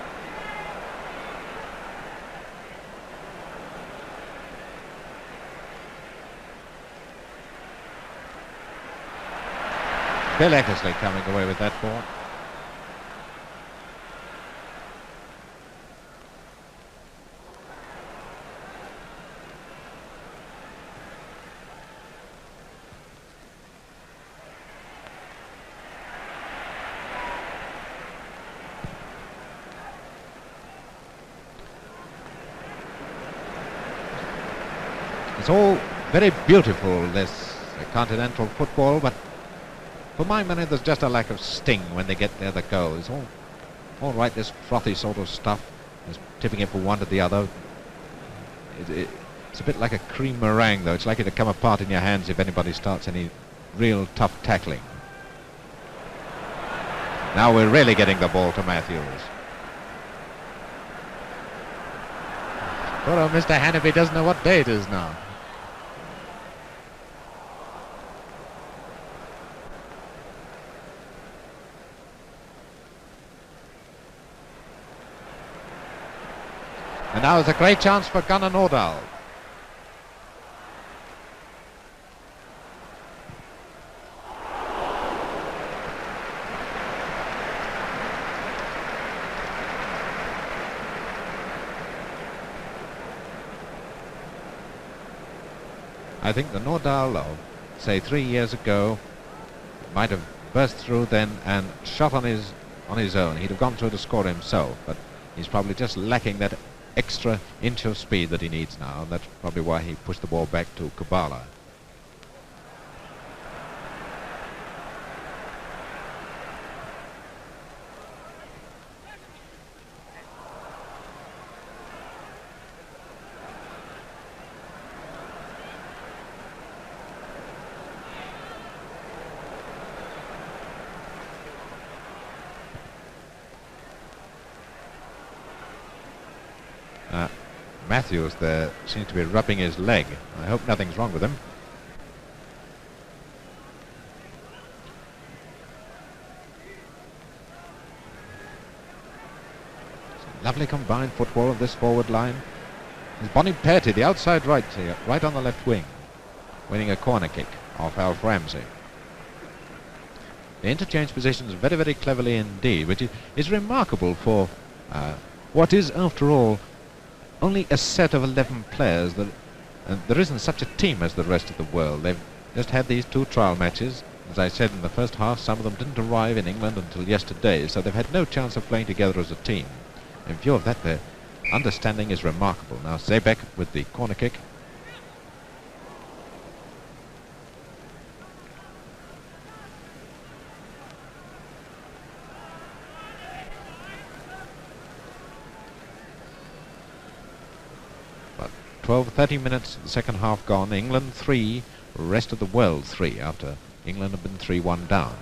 Bill Eckersley coming away with that ball. It's all very beautiful, this continental football, but for my money there's just a lack of sting when they get there the goal. It's all right, this frothy sort of stuff, just tipping it from one to the other. It's a bit like a cream meringue though. It's likely to come apart in your hands if anybody starts any real tough tackling. Now we're really getting the ball to Matthews. Poor old Mr. Hannapy doesn't know what day it is now. And now it's a great chance for Gunnar Nordahl. I think the Nordahl of, say, 3 years ago might have burst through then and shot on his own. He'd have gone through to score himself, but he's probably just lacking that extra inch of speed that he needs now, and that's probably why he pushed the ball back to Kubala. Matthews there seems to be rubbing his leg. I hope nothing's wrong with him. Lovely combined football of this forward line. There's Boniperti, the outside right here, right on the left wing, winning a corner kick off Alf Ramsey. They interchange positions very, very cleverly indeed, which is remarkable for what is, after all, only a set of 11 players. That there isn't such a team as the rest of the world. They've just had these 2 trial matches. As I said in the first half, some of them didn't arrive in England until yesterday, so they've had no chance of playing together as a team. In view of that, their understanding is remarkable. Now Zeebeck with the corner kick. But 12-13 minutes, the second half gone. England 3, rest of the world 3, after England have been 3-1 down.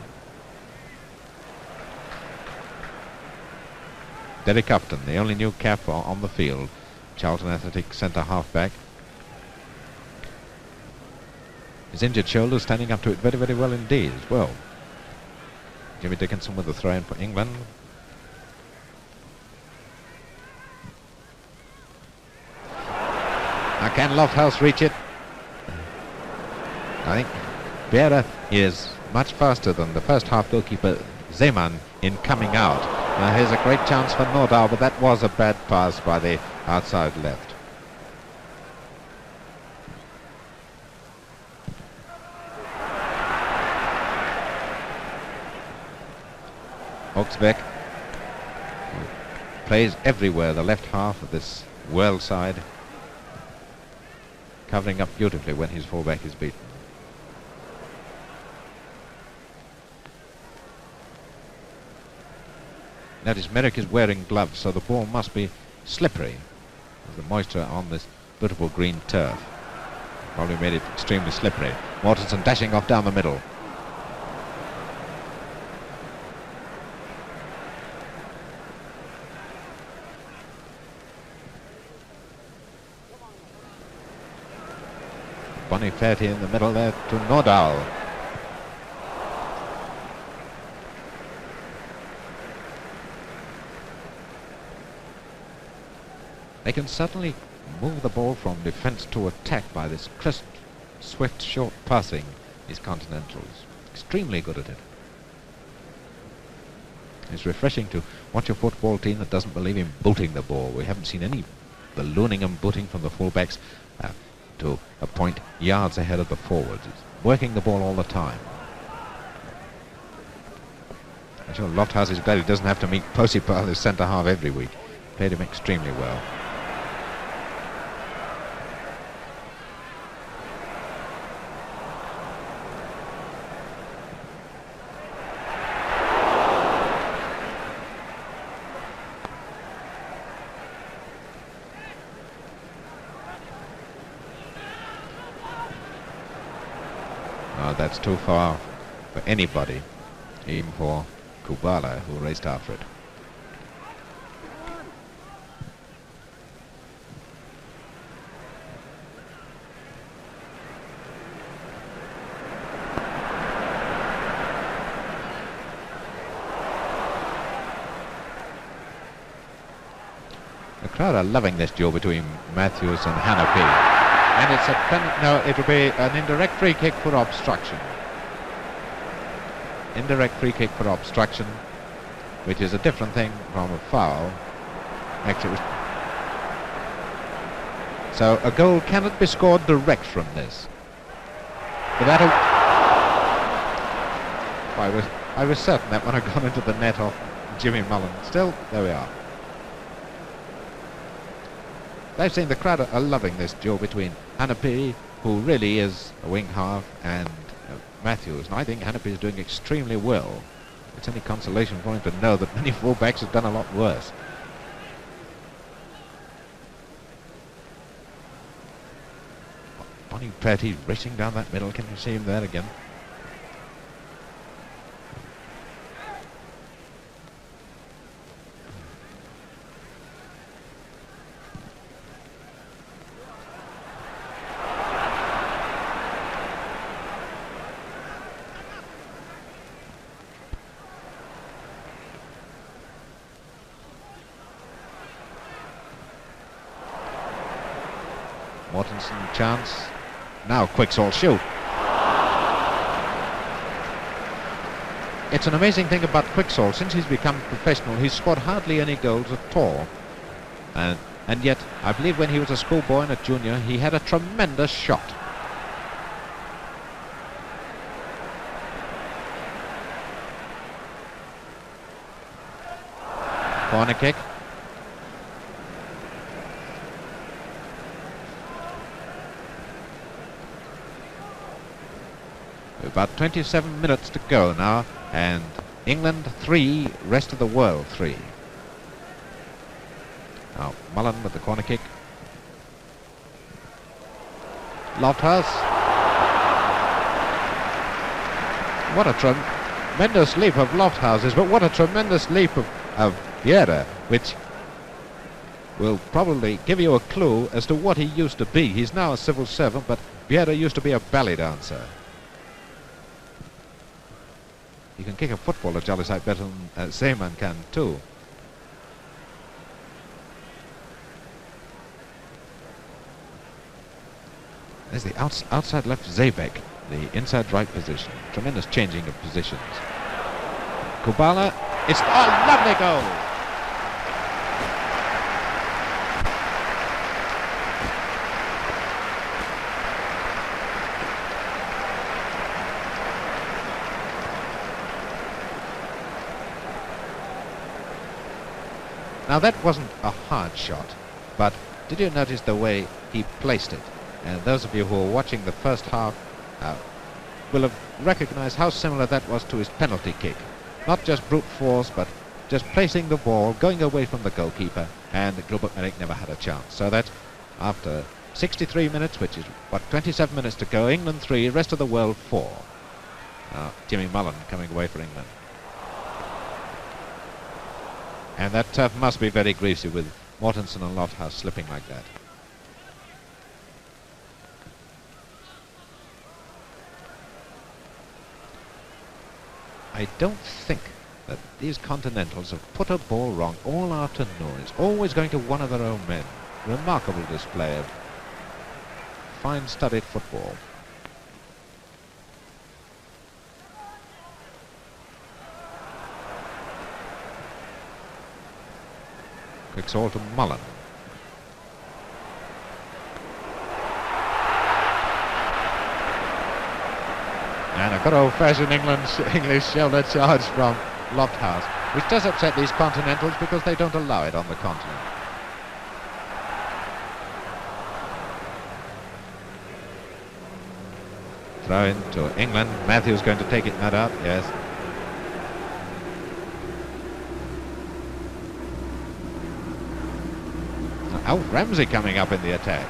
Derek Upton, the only new cap on the field. Charlton Athletic centre half-back. His injured shoulder standing up to it very, very well indeed as well. Jimmy Dickinson with the throw-in for England. Now can Lofthouse reach it? I think Vera is much faster than the first half goalkeeper Zeman in coming out. Now here's a great chance for Nordahl, but that was a bad pass by the outside left. Oxbeck plays everywhere, the left half of this world side, covering up beautifully when his fullback is beaten. Notice Merrick is wearing gloves, so the ball must be slippery. There's the moisture on this beautiful green turf probably made it extremely slippery. Mortensen dashing off down the middle. Bonifaty in the middle there to Nordahl. They can certainly move the ball from defence to attack by this crisp, swift, short passing, these Continentals. Extremely good at it. It's refreshing to watch a football team that doesn't believe in booting the ball. We haven't seen any ballooning and booting from the fullbacks to a point yards ahead of the forwards. It's working the ball all the time. I'm sure Lofthouse is glad he doesn't have to meet Posipal as centre half every week. Played him extremely well. That's too far for anybody, even for Kubala, who raced after it. The crowd are loving this duel between Matthews and Hanapi. And it's it will be an indirect free kick for obstruction. Indirect free kick for obstruction, which is a different thing from a foul. Actually, so a goal cannot be scored direct from this. But I was certain that one had gone into the net off Jimmy Mullen. Still, there we are. I've seen the crowd are loving this duel between Hanapi, who really is a wing half, and Matthews. And I think Hanapi is doing extremely well. It's any consolation for him to know that many fullbacks have done a lot worse. Bonifaty racing down that middle. Can you see him there again? Mortensen chance. Now Quicksall shoot. It's an amazing thing about Quicksall. Since he's become professional, he's scored hardly any goals at all. And yet, I believe when he was a schoolboy and a junior, he had a tremendous shot. Corner kick. About 27 minutes to go now, and England 3, rest of the world 3. Now Mullen with the corner kick. Loftus. What a tremendous leap of Lofthouse's, but what a tremendous leap of Vieira, which will probably give you a clue as to what he used to be. He's now a civil servant, but Vieira used to be a ballet dancer. He can kick a football a jolly sight better than Zeman can too. There's the outside left Zebek, the inside right position. Tremendous changing of positions. Kubala, it's a lovely goal! Now that wasn't a hard shot, but did you notice the way he placed it? And those of you who are watching the first half will have recognized how similar that was to his penalty kick. Not just brute force, but just placing the ball, going away from the goalkeeper, and Gilbert Merrick never had a chance. So that after 63 minutes, which is, 27 minutes to go, England 3, rest of the world 4. Now, Jimmy Mullen coming away for England. And that turf must be very greasy with Mortensen and Lofthouse slipping like that. I don't think that these Continentals have put a ball wrong all afternoon. It's always going to one of their own men. Remarkable display of fine studied football. Quick ball to Mullen. And a good old-fashioned English shoulder charge from Lofthouse, which does upset these Continentals because they don't allow it on the continent. Throw in to England. Matthews going to take it, no doubt, yes. Alf Ramsey coming up in the attack.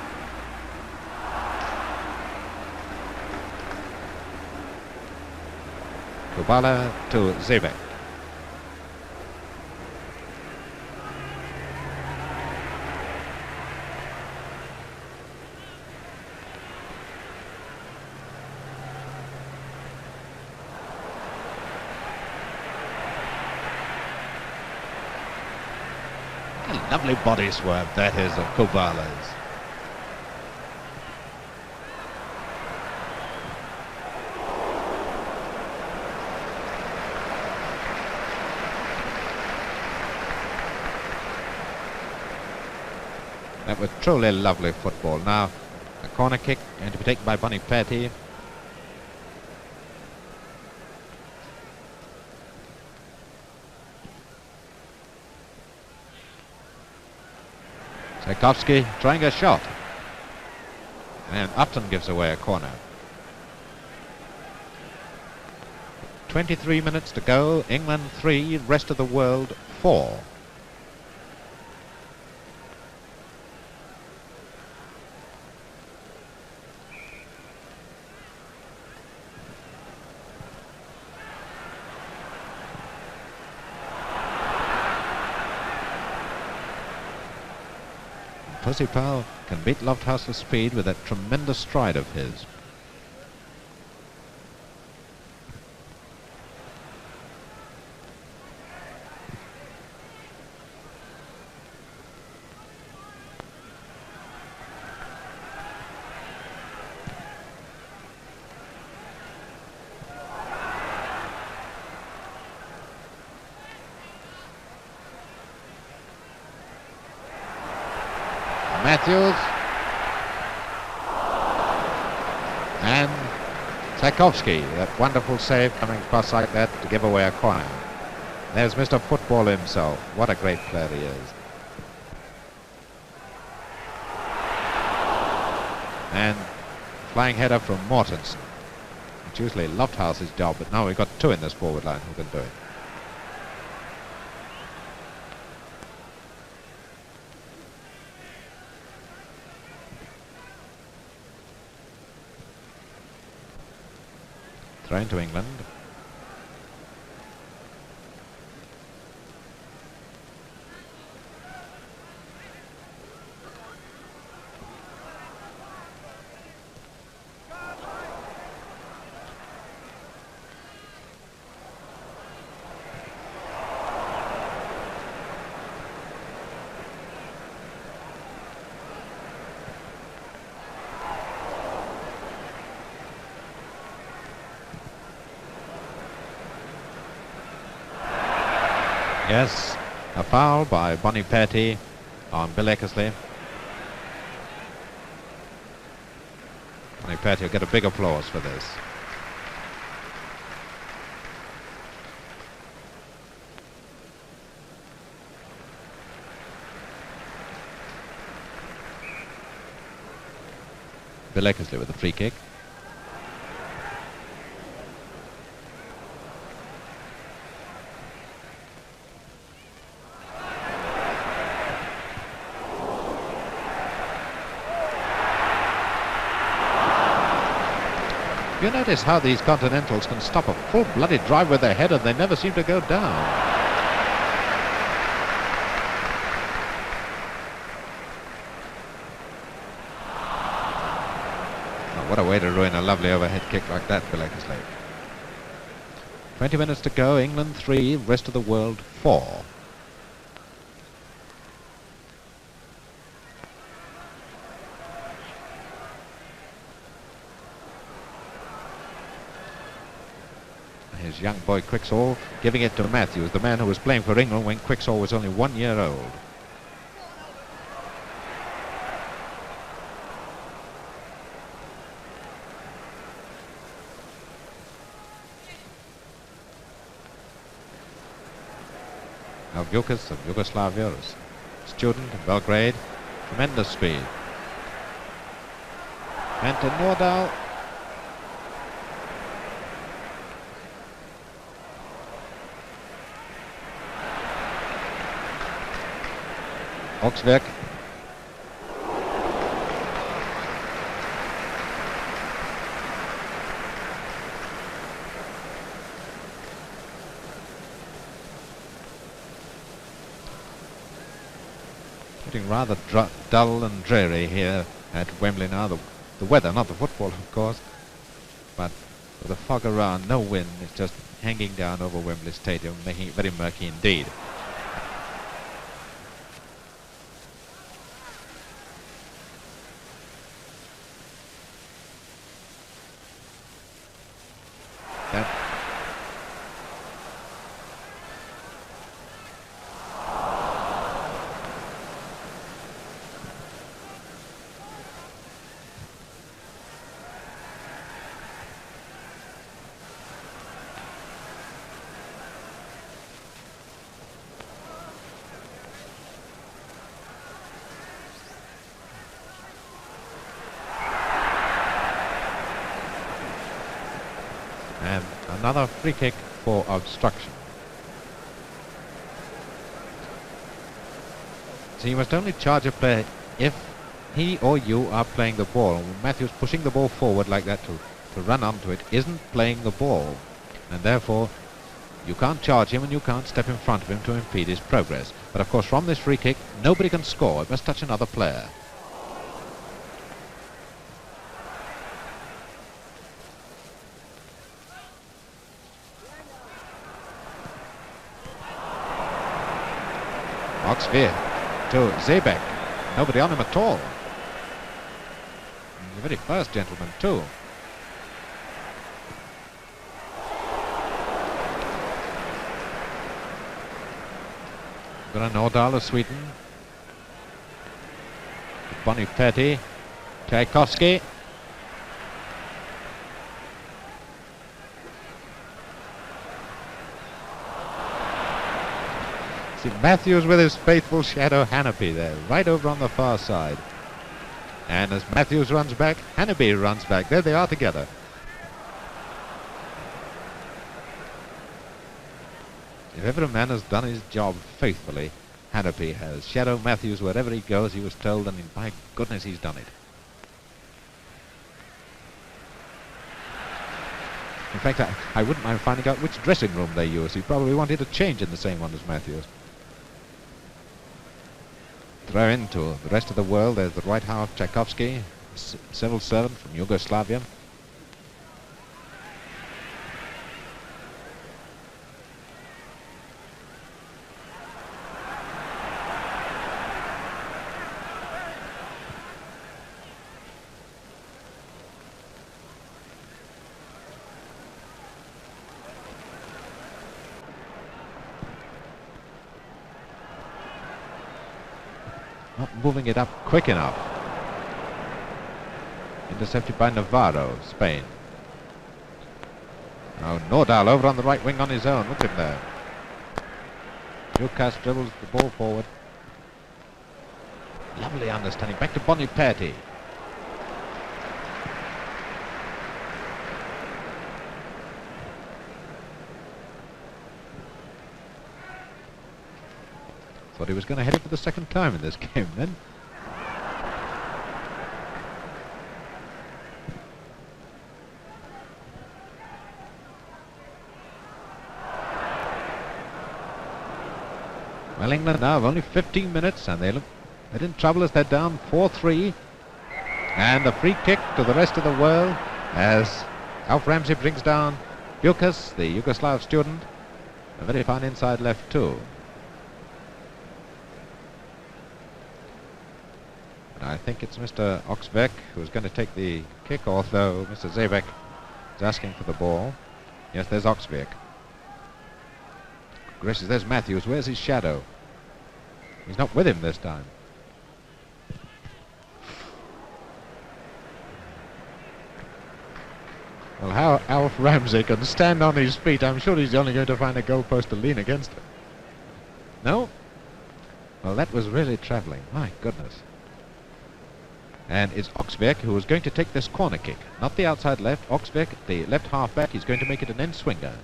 Kubala to Zebek. A lovely body swerve that is of Kubala's. That was truly lovely football. Now, a corner kick going to be taken by Bunny Petty. Tchaikovsky trying a shot. And Upton gives away a corner. 23 minutes to go. England 3, rest of the world 4. Pussy Powell can beat Lofthouse's speed with that tremendous stride of his. Matthews and Tchaikovsky, that wonderful save coming across like that to give away a corner. There's Mr. Football himself. What a great player he is. And flying header from Mortensen. It's usually Lofthouse's job, but now we've got two in this forward line who can do it. Thrown to England. Yes, a foul by Bonnie Petty on Bill Eckersley. Bonnie Petty will get a big applause for this. Bill Eckersley with a free kick. You notice how these Continentals can stop a full bloody drive with their head and they never seem to go down. Oh, what a way to ruin a lovely overhead kick like that, Bill Eckersley. 20 minutes to go, England 3, rest of the world 4. His young boy Quicksall giving it to Matthews, the man who was playing for England when Quicksall was only 1 year old. Now Vukas of Yugoslavia, student in Belgrade, tremendous speed. And to Nordahl. Oxvik. Getting rather dull and dreary here at Wembley now. The weather, not the football of course, but with the fog around, no wind, it's just hanging down over Wembley Stadium, making it very murky indeed. And another free kick for obstruction. So you must only charge a player if he or you are playing the ball. And Matthews pushing the ball forward like that to run onto it isn't playing the ball. And therefore you can't charge him and you can't step in front of him to impede his progress. But of course from this free kick nobody can score. It must touch another player. Oxford to Zeebeck. Nobody on him at all. The very first gentleman too. Got Nordahl of Sweden. Bonnie Petty. Tchaikovsky. See Matthews with his faithful shadow Hannapy there, right over on the far side. And as Matthews runs back, Hannapy runs back. There they are together. If ever a man has done his job faithfully, Hannapy has. Shadow Matthews, wherever he goes, he was told, and by goodness, he's done it. In fact, I wouldn't mind finding out which dressing room they use. He probably wanted to change in the same one as Matthews. Throw into the rest of the world. There's the right half, Tchaikovsky, civil servant from Yugoslavia. Not moving it up quick enough. Intercepted by Navarro, Spain. Now Nordahl over on the right wing on his own. Look at him there. Lucas dribbles the ball forward. Lovely understanding. Back to Boniperti. Thought he was going to hit it for the second time in this game then. Well, England now have only 15 minutes and they're in trouble as they're down 4-3. And the free kick to the rest of the world as Alf Ramsey brings down Bukas, the Yugoslav student. A very fine inside left too. I think it's Mr. Oxbeck who's going to take the kick, although Mr. Zabek is asking for the ball. Yes, there's Oxbeck. Gracious, there's Matthews. Where's his shadow? He's not with him this time. Well, how Alf Ramsey can stand on his feet, I'm sure he's only going to find a goalpost to lean against it. No? Well, that was really travelling. My goodness. And it's Oxbeck who is going to take this corner kick. Not the outside left. Oxbeck, the left half back, he's going to make it an end swinger.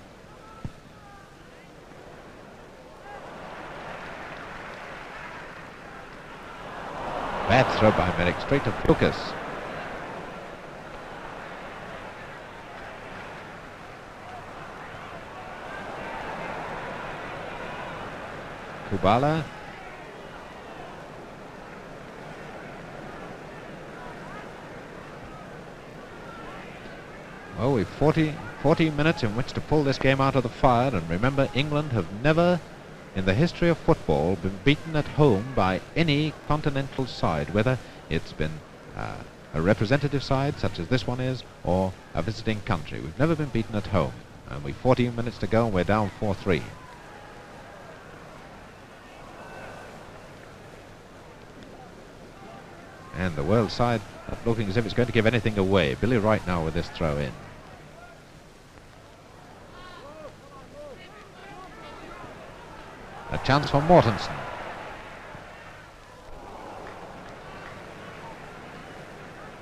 Bad throw by Merrick, straight to Bukas. Kubala. Well, we've 40 minutes in which to pull this game out of the fire, and remember, England have never in the history of football been beaten at home by any continental side, whether it's been a representative side such as this one is or a visiting country. We've never been beaten at home, and we've 14 minutes to go and we're down 4-3. And the world side not looking as if it's going to give anything away. Billy Wright now with this throw in. A chance for Mortensen.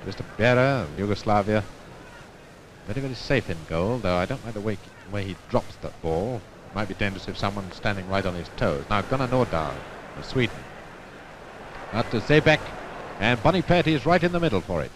Just a Bera of Yugoslavia. Very, very safe in goal, though I don't like the way he drops that ball. It might be dangerous if someone's standing right on his toes. Now Gunnar Nordahl of Sweden. Out to Zabek, and Boniperti is right in the middle for it.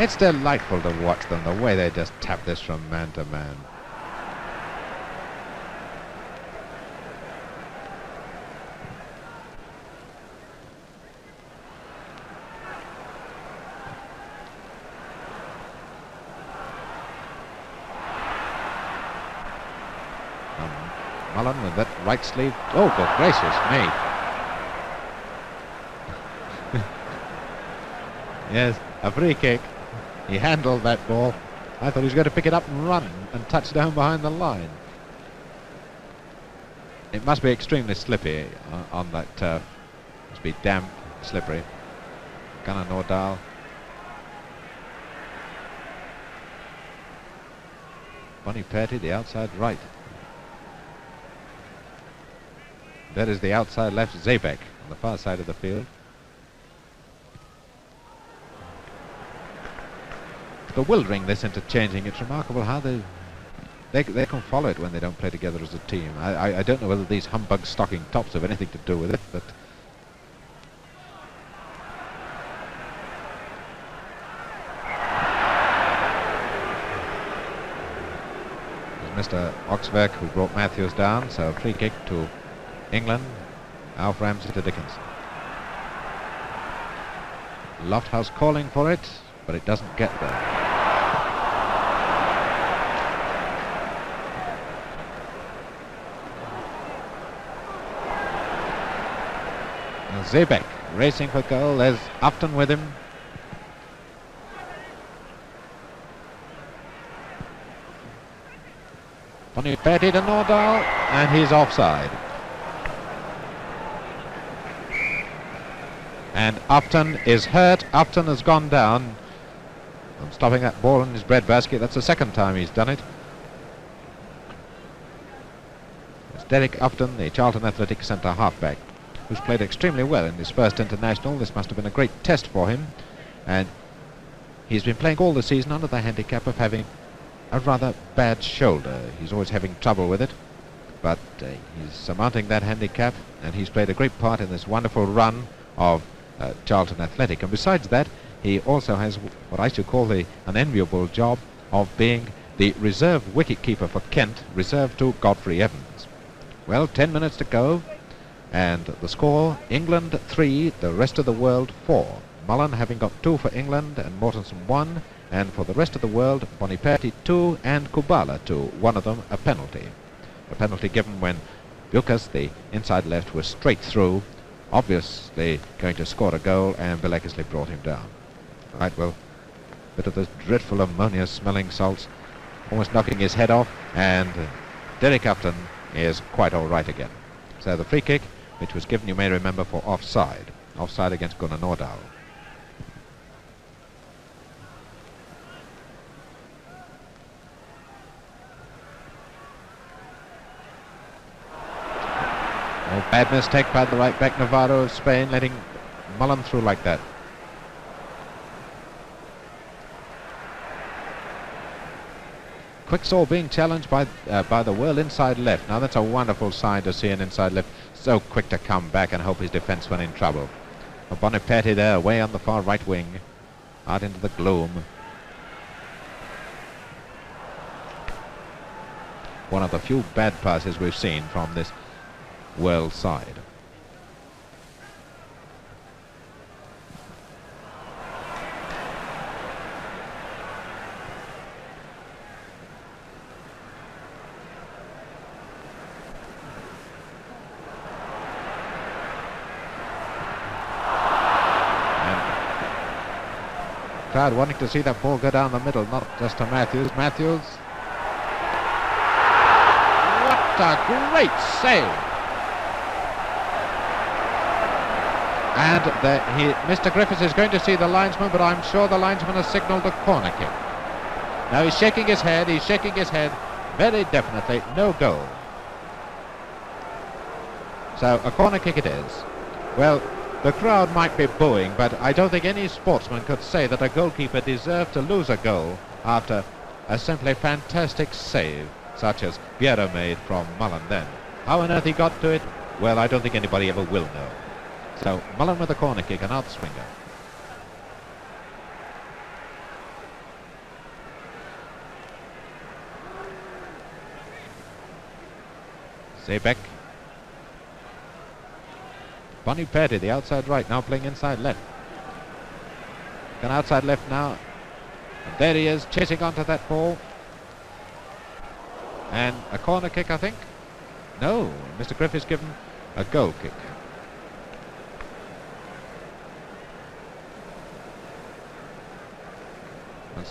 It's delightful to watch them, the way they just tap this from man to man. Mullen with that right sleeve. Oh, good gracious me. Yes, a free kick. He handled that ball. I thought he was going to pick it up and run and touch down behind the line. It must be extremely slippy on that turf. It must be damp, slippery. Gunnar Nordahl. Boniperti, the outside right. That is the outside left, Zeebeck, on the far side of the field. Bewildering, this interchanging. It's remarkable how they can follow it when they don't play together as a team. I don't know whether these humbug stocking tops have anything to do with it, but Mr. Oxberg who brought Matthews down, so free kick to England. Alf Ramsey to Dickinson. Lofthouse calling for it, but it doesn't get there. Now Zeebeck racing for goal. There's Upton with him. Boniperti to Nordahl, and he's offside. And Upton is hurt. Upton has gone down. I'm stopping that ball in his breadbasket. That's the second time he's done it. It's Derek Upton, the Charlton Athletic centre halfback, who's played extremely well in his first international. This must have been a great test for him. And he's been playing all the season under the handicap of having a rather bad shoulder. He's always having trouble with it. But he's surmounting that handicap, and he's played a great part in this wonderful run of Charlton Athletic. And besides that, he also has what I should call an enviable job of being the reserve wicketkeeper for Kent, reserved to Godfrey Evans. Well, 10 minutes to go, and the score, England 3, the rest of the world 4. Mullen having got 2 for England and Mortensen 1, and for the rest of the world, Boniperti 2 and Kubala 2, one of them a penalty. A penalty given when Bucas, the inside left, was straight through, obviously going to score a goal, and Bill Eckersley brought him down. Right, well, bit of those dreadful ammonia-smelling salts, almost knocking his head off, and Derek Upton is quite all right again. So the free kick, which was given, you may remember, for offside. Offside against Gunnar Nordahl. Oh, bad mistake by the right back, Navarro of Spain, letting Mullen through like that. Quicksaw being challenged by the World inside left. Now that's a wonderful sign to see an inside left so quick to come back and hope his defence went in trouble. Boniperti there, away on the far right wing, out into the gloom. One of the few bad passes we've seen from this World side. Crowd wanting to see that ball go down the middle, not just to Matthews. Matthews. What a great save! And Mr. Griffiths is going to see the linesman, but I'm sure the linesman has signalled a corner kick. Now he's shaking his head, very definitely, no goal. So a corner kick it is. Well, the crowd might be booing, but I don't think any sportsman could say that a goalkeeper deserved to lose a goal after a simply fantastic save, such as Vieira made from Mullen then. How on earth he got to it? Well, I don't think anybody ever will know. So Mullen with a corner kick, an out swinger. Zeebeck. Boniperti, the outside right, now playing inside left. Gone outside left now. And there he is, chasing onto that ball. And a corner kick, I think. No, Mr. Griffiths given a goal kick. And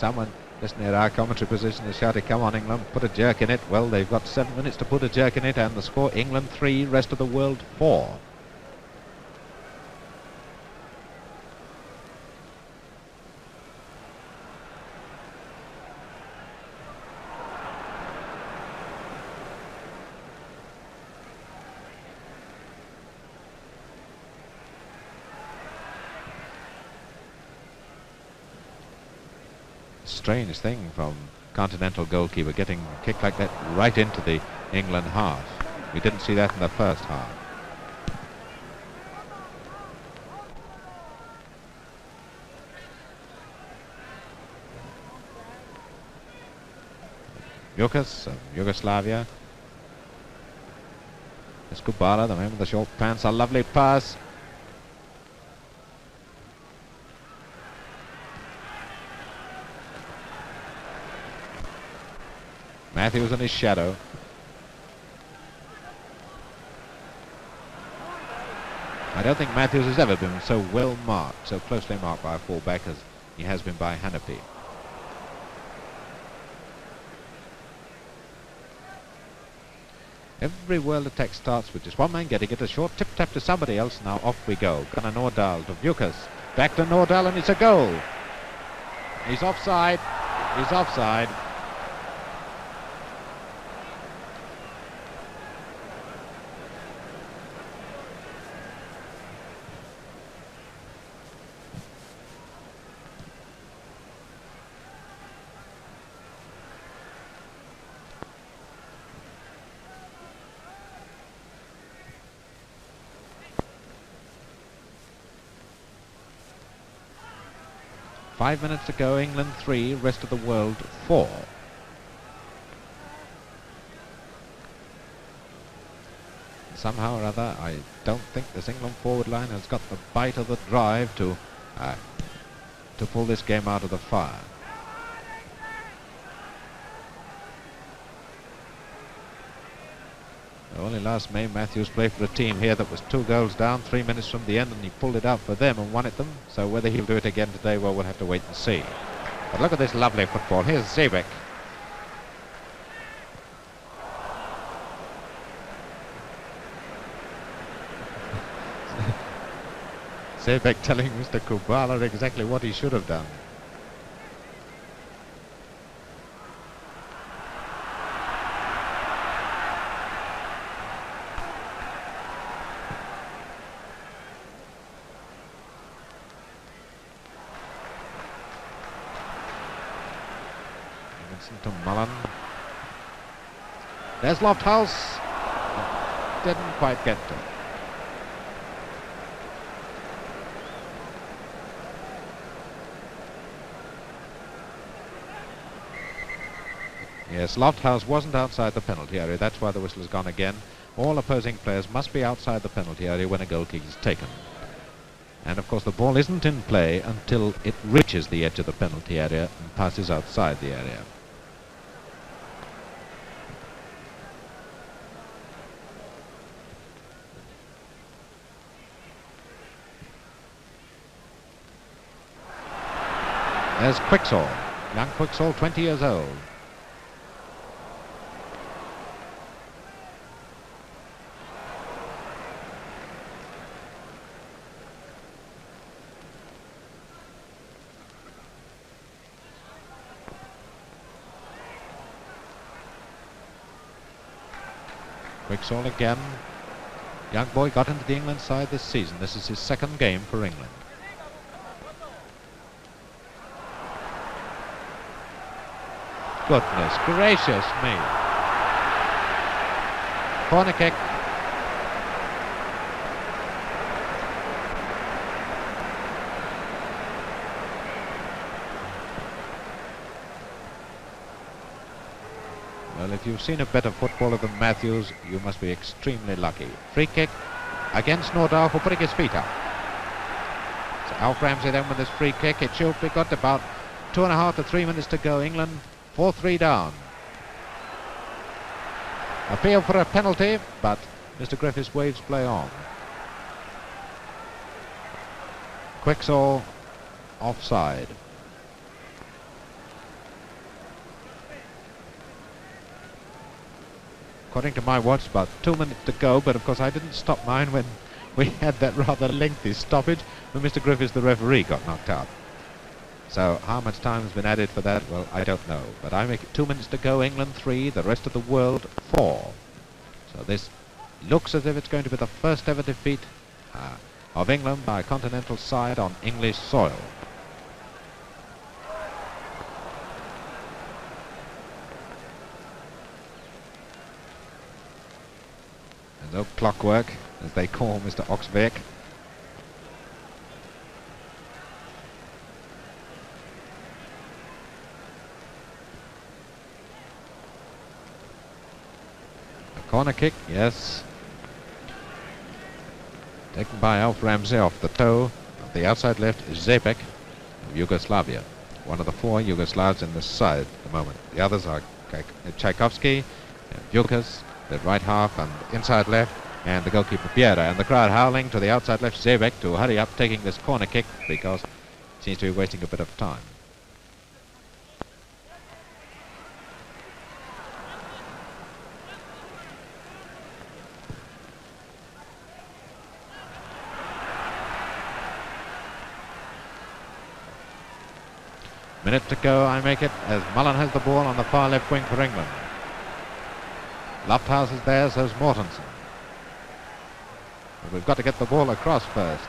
Just near our commentary position, they shouted, come on England, put a jerk in it. Well, they've got 7 minutes to put a jerk in it, and the score, England 3, rest of the world 4. Strange thing from continental goalkeeper, getting a kick like that right into the England half. We didn't see that in the first half. Buscas of Yugoslavia. Escobar, the man with the short pants, a lovely pass. Matthews in his shadow. I don't think Matthews has ever been so well marked, so closely marked by a fullback as he has been by Hanapi. Every world attack starts with just one man getting it, a short tip tap to somebody else. Now off we go. Gunnar Nordahl to Buscas. Back to Nordahl, and it's a goal. He's offside. He's offside. Five minutes to go, England 3, rest of the world 4. Somehow or other, I don't think this England forward line has got the bite of the drive to pull this game out of the fire. Only last May Matthews played for a team here that was 2 goals down 3 minutes from the end, and he pulled it out for them and won it them. So whether he'll do it again today, well, we'll have to wait and see. But look at this lovely football. Here's Zeebeck. Zeebeck telling Mr. Kubala exactly what he should have done. To Mullen. There's Lofthouse. Didn't quite get to it. Yes, Lofthouse wasn't outside the penalty area. That's why the whistle has gone again. All opposing players must be outside the penalty area when a goal kick is taken. And of course the ball isn't in play until it reaches the edge of the penalty area and passes outside the area. There's Quicksall, young Quicksall, 20 years old. Quicksall again. Young boy got into the England side this season. This is his second game for England. Goodness gracious me. Corner kick. Well, if you've seen a better footballer than Matthews, you must be extremely lucky. Free kick against Nordahl for putting his feet up. So Alf Ramsey then with his free kick. It should be got about 2.5 to 3 minutes to go. England 4-3 down. Appeal for a penalty, but Mr. Griffiths waves play on. Quicksall offside. according to my watch, about 2 minutes to go, but of course I didn't stop mine when we had that rather lengthy stoppage when Mr. Griffiths, the referee, got knocked out. So how much time has been added for that? Well, I don't know. But I make it 2 minutes to go, England 3, the rest of the world 4. So this looks as if it's going to be the first ever defeat of England by a continental side on English soil. There's no clockwork, as they call Mr. Oxbeck. Corner kick, yes. Taken by Alf Ramsey off the toe. On the outside left is Zebek of Yugoslavia. One of the 4 Yugoslavs in the side at the moment. The others are Tchaikovsky, and Vukas, the right half, and inside left, and the goalkeeper Piera. And the crowd howling to the outside left Zebek to hurry up taking this corner kick because it seems to be wasting a bit of time. Minute to go, I make it, as Mullen has the ball on the far left wing for England. Lofthouse is there, so's Mortensen. But we've got to get the ball across first.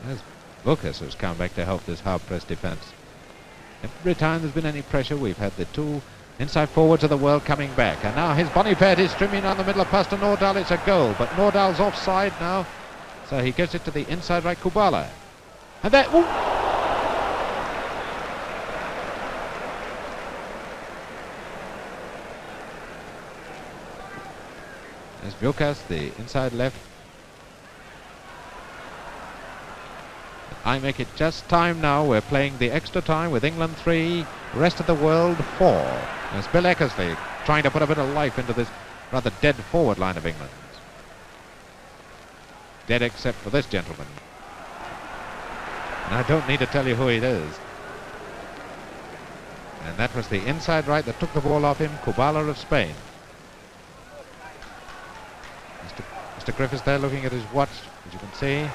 There's Vukas, who's come back to help this hard-pressed defence. Every time there's been any pressure, we've had the 2 inside forwards of the world coming back. And now his Boniface is streaming down the middle of pass to Nordahl. It's a goal, but Nordal's offside now. So he gives it to the inside right Kubala. And there... Ooh! There's Vukas, the inside left. I make it just time now. We're playing the extra time with England 3, rest of the world 4. There's Bill Eckersley trying to put a bit of life into this rather dead forward line of England. Dead except for this gentleman. And I don't need to tell you who it is. And that was the inside right that took the ball off him, Kubala of Spain. Mr. Griffiths there looking at his watch, as you can see.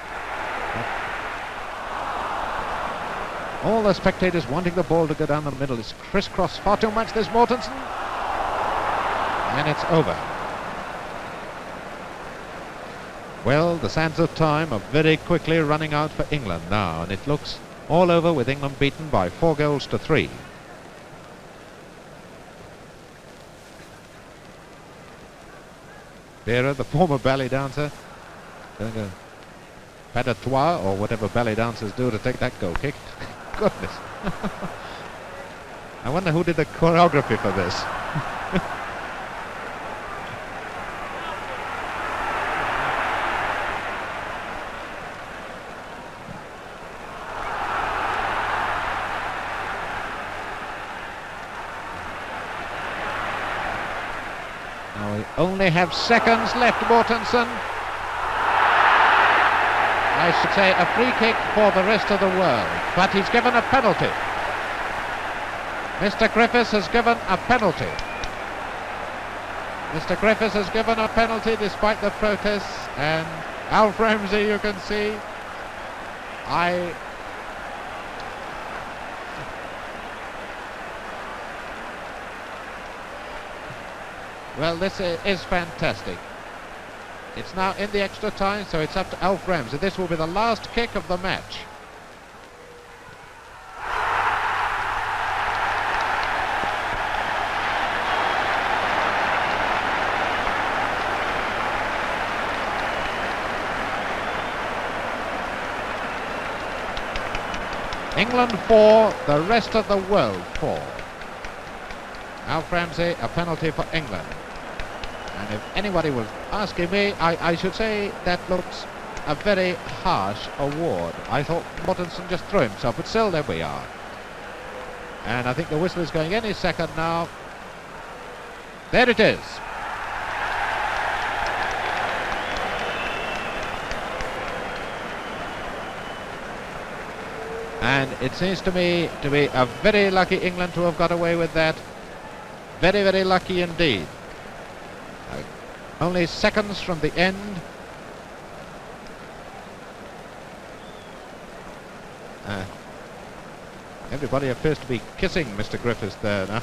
All the spectators wanting the ball to go down the middle. It's crisscross far too much. There's Mortensen. And it's over. Well, the sands of time are very quickly running out for England now. And it looks all over with England beaten by 4 goals to 3. Vera, the former ballet dancer, going to pas de trois, or whatever ballet dancers do to take that goal kick. Goodness. I wonder who did the choreography for this. Now we only have seconds left, Mortensen. I should say a free kick for the rest of the world, but he's given a penalty. Mr. Griffiths has given a penalty. Mr. Griffiths has given a penalty despite the protests, and Alf Ramsey, you can see, well, this is fantastic. It's now in the extra time, so it's up to Alf Ramsey. This will be the last kick of the match. England 4, the rest of the world 4. Alf Ramsey, a penalty for England. And if anybody was asking me, I should say that looks a very harsh award. I thought Mortensen just threw himself, but still, there we are. And I think the whistle is going any second now. There it is. And it seems to me to be a very lucky England to have got away with that. Very, very lucky indeed. Only seconds from the end. Everybody appears to be kissing Mr. Griffiths there now.